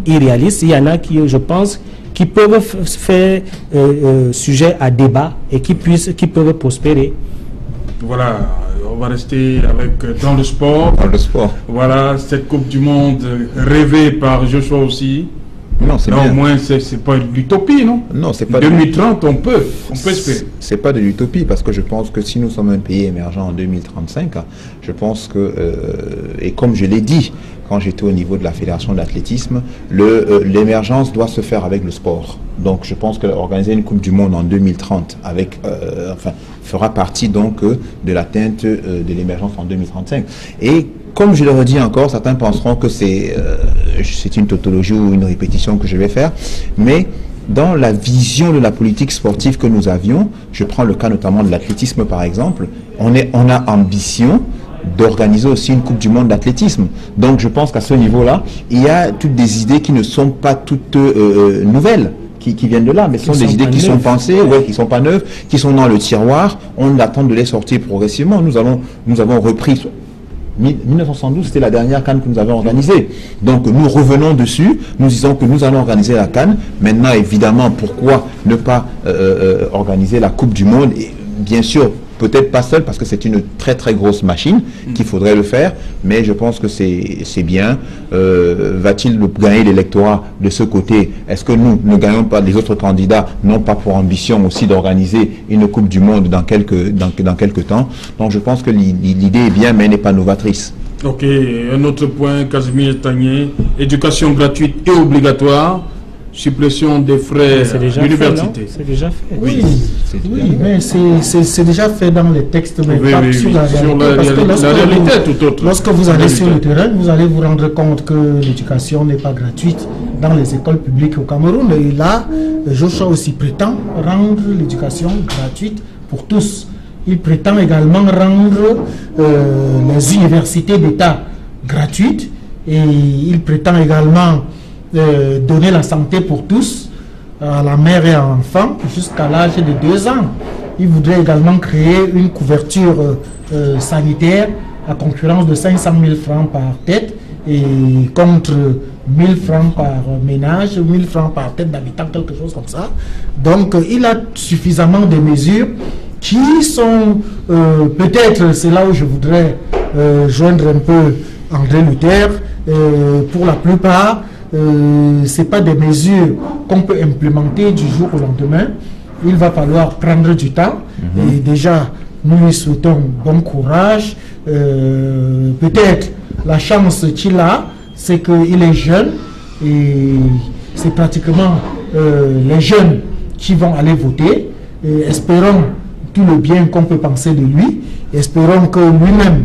irréalistes. Il y en a qui, je pense, qui peuvent faire sujet à débat et qui peuvent prospérer. Voilà, on va rester dans le sport. Dans le sport. Voilà, cette Coupe du Monde rêvée par Joshua aussi. Non, c'est bien. Au moins, c'est pas de l'utopie, non? Non, c'est pas 2030, on peut espérer. C'est pas de l'utopie, parce que je pense que si nous sommes un pays émergent en 2035, je pense que, et comme je l'ai dit quand j'étais au niveau de la fédération d'athlétisme, l'émergence doit se faire avec le sport. Donc je pense qu'organiser une Coupe du Monde en 2030 fera partie donc de l'atteinte de l'émergence en 2035. Et comme je le redis encore, certains penseront que c'est une tautologie ou une répétition que je vais faire, mais dans la vision de la politique sportive que nous avions, je prends le cas notamment de l'athlétisme par exemple, on a ambition d'organiser aussi une Coupe du Monde d'athlétisme. Donc je pense qu'à ce niveau-là, il y a toutes des idées qui ne sont pas toutes nouvelles, qui viennent de là, mais ce sont des idées qui sont pensées, qui ne sont pas neuves, qui sont dans le tiroir. On attend de les sortir progressivement. Nous avons repris 1972, c'était la dernière CAN que nous avons organisée. Donc nous revenons dessus, nous disons que nous allons organiser la CAN. Maintenant, évidemment, pourquoi ne pas organiser la Coupe du Monde? Et bien sûr, peut-être pas seul parce que c'est une très très grosse machine qu'il faudrait le faire, mais je pense que c'est bien. Va-t-il gagner l'électorat de ce côté? Est-ce que nous ne gagnons pas, les autres candidats n'ont pas pour ambition aussi d'organiser une Coupe du Monde dans quelques temps? Donc je pense que l'idée est bien, mais elle n'est pas novatrice. Ok, un autre point, Casimir Tagné, éducation gratuite et obligatoire, suppression des frais d'université. C'est déjà fait. Oui, mais c'est déjà fait dans les textes, mais pas sur la réalité. Parce que la réalité est tout autre. Lorsque vous allez sur le terrain, vous allez vous rendre compte que l'éducation n'est pas gratuite dans les écoles publiques au Cameroun. Et là, Joshua aussi prétend rendre l'éducation gratuite pour tous. Il prétend également rendre les universités d'État gratuites et il prétend également donner la santé pour tous, à la mère et à l'enfant, jusqu'à l'âge de 2 ans. Il voudrait également créer une couverture sanitaire à concurrence de 500 000 francs par tête et contre 1000 francs par ménage, 1000 francs par tête d'habitant, quelque chose comme ça. Donc il a suffisamment de mesures qui sont peut-être, c'est là où je voudrais joindre un peu André Luther, pour la plupart, ce n'est pas des mesures qu'on peut implémenter du jour au lendemain. Il va falloir prendre du temps. Et déjà, nous lui souhaitons bon courage. Peut-être la chance qu'il a, c'est qu'il est jeune et c'est pratiquement les jeunes qui vont aller voter. Et espérons tout le bien qu'on peut penser de lui. Espérons que lui-même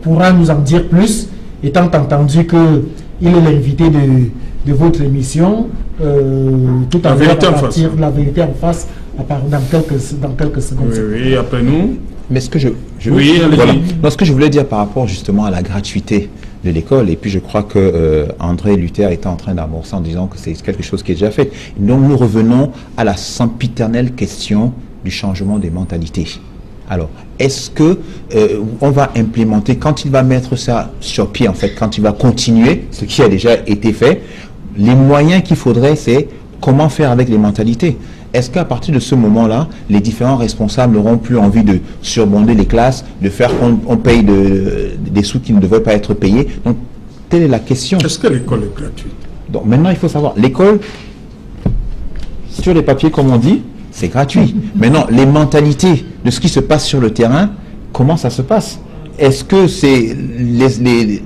pourra nous en dire plus, étant entendu qu'il est l'invité de votre émission tout à l'heure à partir de la vérité en face dans quelques secondes. Oui, après nous. Mais ce que ce que je voulais dire par rapport justement à la gratuité de l'école, et puis je crois que André Luther était en train d'amorcer en disant que c'est quelque chose qui est déjà fait. Donc nous revenons à la sempiternelle question du changement des mentalités. Alors, est-ce que on va implémenter, quand il va mettre ça sur pied, en fait, quand il va continuer, ce qui a déjà été fait, les moyens qu'il faudrait, c'est comment faire avec les mentalités. Est-ce qu'à partir de ce moment-là, les différents responsables n'auront plus envie de surbonder les classes, de faire qu'on paye des sous qui ne devraient pas être payés? Donc, telle est la question. Est-ce que l'école est gratuite? Donc, maintenant, il faut savoir, l'école, sur les papiers, comme on dit, c'est gratuit. Maintenant, les mentalités de ce qui se passe sur le terrain, comment ça se passe? Est-ce que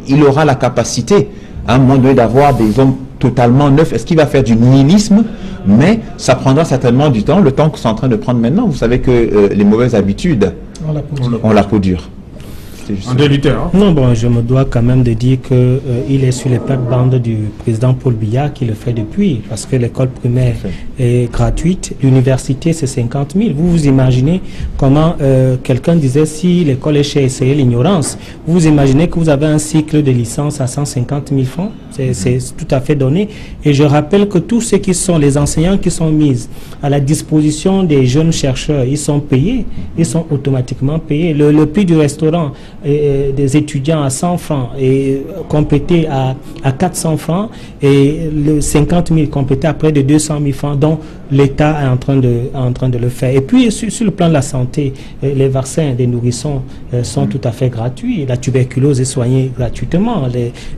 il aura la capacité, à un moment donné, d'avoir des hommes totalement neufs? Est-ce qu'il va faire du nihilisme? Mais ça prendra certainement du temps, le temps que c'est en train de prendre maintenant. Vous savez que les mauvaises habitudes ont la peau dure. André Luther, hein? Non, bon, je me dois quand même de dire qu'il est sur les plates-bandes du président Paul Biya qui le fait depuis, parce que l'école primaire est gratuite, l'université c'est 50 000. Vous vous imaginez comment quelqu'un disait si l'école est chère, c'est l'ignorance. Vous vous imaginez que vous avez un cycle de licence à 150 000 francs, c'est tout à fait donné. Et je rappelle que tous ceux qui sont les enseignants qui sont mis à la disposition des jeunes chercheurs, ils sont payés, ils sont automatiquement payés. Le prix du restaurant des étudiants à 100 francs et complété à 400 francs et le 50 000 complété à près de 200 000 francs, dont l'État est en train de le faire. Et puis sur le plan de la santé, les vaccins des nourrissons sont tout à fait gratuits. La tuberculose est soignée gratuitement.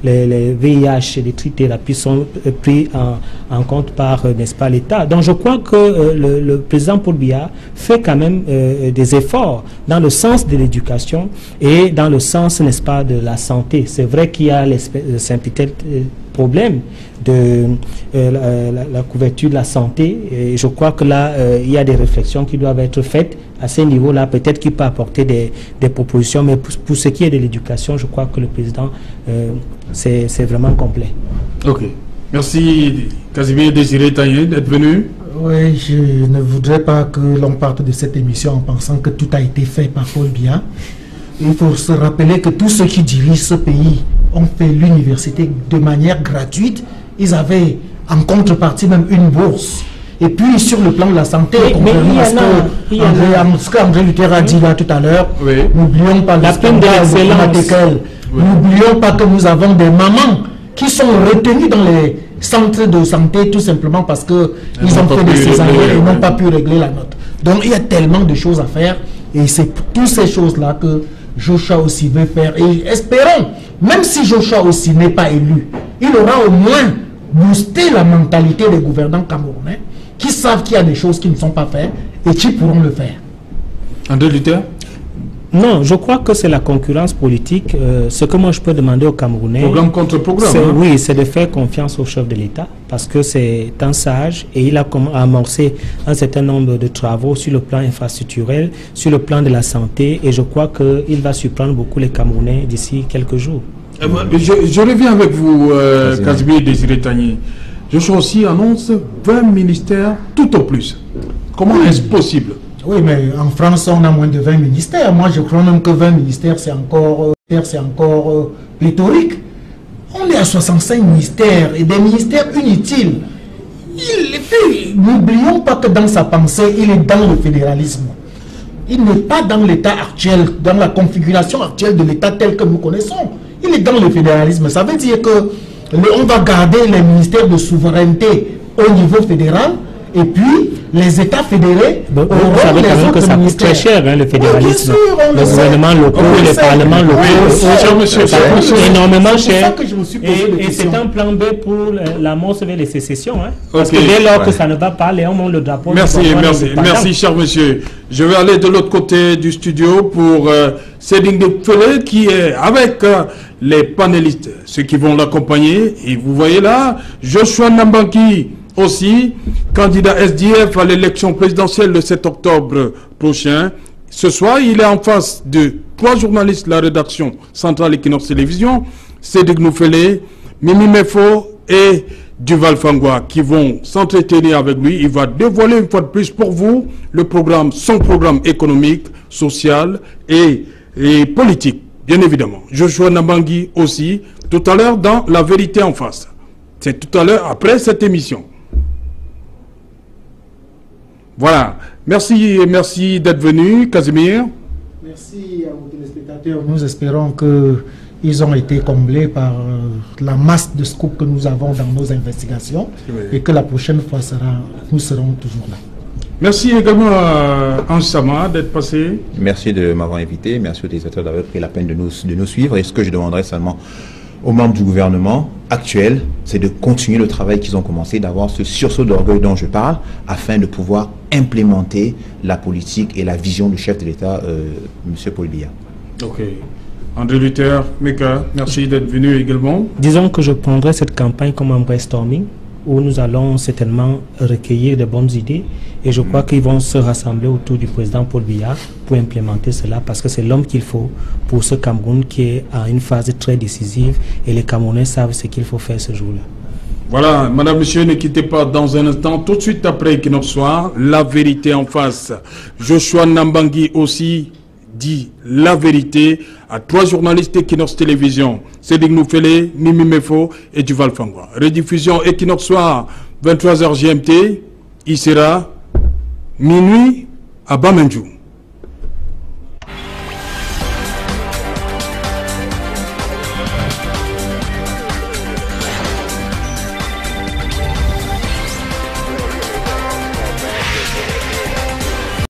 Les VIH et les trithérapies sont pris en compte par, n'est-ce pas, l'État. Donc je crois que le président Paul Biya fait quand même des efforts dans le sens de l'éducation et dans le sens, n'est-ce pas, de la santé. C'est vrai qu'il y a le problème de la couverture de la santé, et je crois que là il y a des réflexions qui doivent être faites à ce niveau-là. Peut-être qu'il peut apporter des propositions, mais pour ce qui est de l'éducation, je crois que le président c'est vraiment complet. Ok, merci Casimir Désiré Tagné d'être venu. Oui, je ne voudrais pas que l'on parte de cette émission en pensant que tout a été fait par Paul Biya. Il faut se rappeler que tous ceux qui dirigent ce pays ont fait l'université de manière gratuite. Ils avaient en contrepartie même une bourse. Et puis sur le plan de la santé, ce qu'André Luther a dit là tout à l'heure, n'oublions pas la peine de l'excellence. N'oublions pas que nous avons des mamans qui sont retenues dans les centres de santé tout simplement parce qu'ils ont fait des césariennes et n'ont pas pu régler la note. Donc il y a tellement de choses à faire. Et c'est toutes ces choses-là que Joshua aussi veut faire. Et espérons, même si Joshua aussi n'est pas élu, il aura au moins boosté la mentalité des gouvernants camerounais qui savent qu'il y a des choses qui ne sont pas faites et qui pourront le faire. André Luther? Non, je crois que c'est la concurrence politique. Ce que moi je peux demander aux Camerounais, programme contre programme, hein? Oui, c'est de faire confiance au chef de l'État parce que c'est un sage et il a amorcé un certain nombre de travaux sur le plan infrastructurel, sur le plan de la santé, et je crois qu'il va surprendre beaucoup les Camerounais d'ici quelques jours. Je reviens avec vous, Casimir Désiré Tagné. Joshua aussi annonce 20 ministères tout au plus. Comment est-ce possible? Oui, mais en France, on a moins de 20 ministères. Moi, je crois même que 20 ministères, c'est encore pléthorique. On est à 65 ministères et des ministères inutiles. N'oublions pas que dans sa pensée, il est dans le fédéralisme. Il n'est pas dans l'État actuel, dans la configuration actuelle de l'État tel que nous connaissons. Il est dans le fédéralisme. Ça veut dire que on va garder les ministères de souveraineté au niveau fédéral. Et puis, les États fédérés vous savez quand même que ça coûte très cher, hein, le fédéralisme. Oui, le gouvernement locaux, les parlements locaux, ça coûte énormément cher. Et c'est un plan B pour l'amorce vers les sécessions. Hein, parce que dès lors que ça ne va pas, Léon monte le drapeau. Merci, cher monsieur. Je vais aller de l'autre côté du studio pour Cédric Fele qui est avec les panélistes, ceux qui vont l'accompagner. Et vous voyez là, Joshua Nambangi, aussi, candidat SDF à l'élection présidentielle le 7 octobre prochain. Ce soir, il est en face de 3 journalistes de la rédaction centrale Equinox Télévision, Cédric Noufele, Mimi Mefo et Duval Fangwa, qui vont s'entretenir avec lui. Il va dévoiler une fois de plus pour vous son programme économique, social et politique, bien évidemment. Joshua Nambangi aussi, tout à l'heure dans La Vérité en face. C'est tout à l'heure après cette émission. Voilà. Merci d'être venu, Casimir. Merci à vos téléspectateurs. Nous espérons qu'ils ont été comblés par la masse de scoops que nous avons dans nos investigations, et que la prochaine fois nous serons toujours là. Merci également à Ange Sama d'être passé. Merci de m'avoir invité. Merci aux téléspectateurs d'avoir pris la peine de nous suivre. Et ce que je demanderai seulement aux membres du gouvernement actuel, c'est de continuer le travail qu'ils ont commencé, d'avoir ce sursaut d'orgueil dont je parle, afin de pouvoir implémenter la politique et la vision du chef de l'État, M. Paul Biya. Ok. André Luther, Meka, merci d'être venu également. Disons que je prendrai cette campagne comme un brainstorming, où nous allons certainement recueillir de bonnes idées, et je crois qu'ils vont se rassembler autour du président Paul Biya pour implémenter cela, parce que c'est l'homme qu'il faut pour ce Cameroun qui est à une phase très décisive, et les Camerounais savent ce qu'il faut faire ce jour-là. Voilà, madame, monsieur, ne quittez pas dans un instant. Tout de suite après Equinox Soir, La Vérité en face. Joshua Nambangi aussi dit la vérité à 3 journalistes Equinox Télévision, Cédric Noufele, Mimi Mefo et Duval Fangwa. Rediffusion Equinox Soir, 23h GMT, il sera minuit à Bamendjou.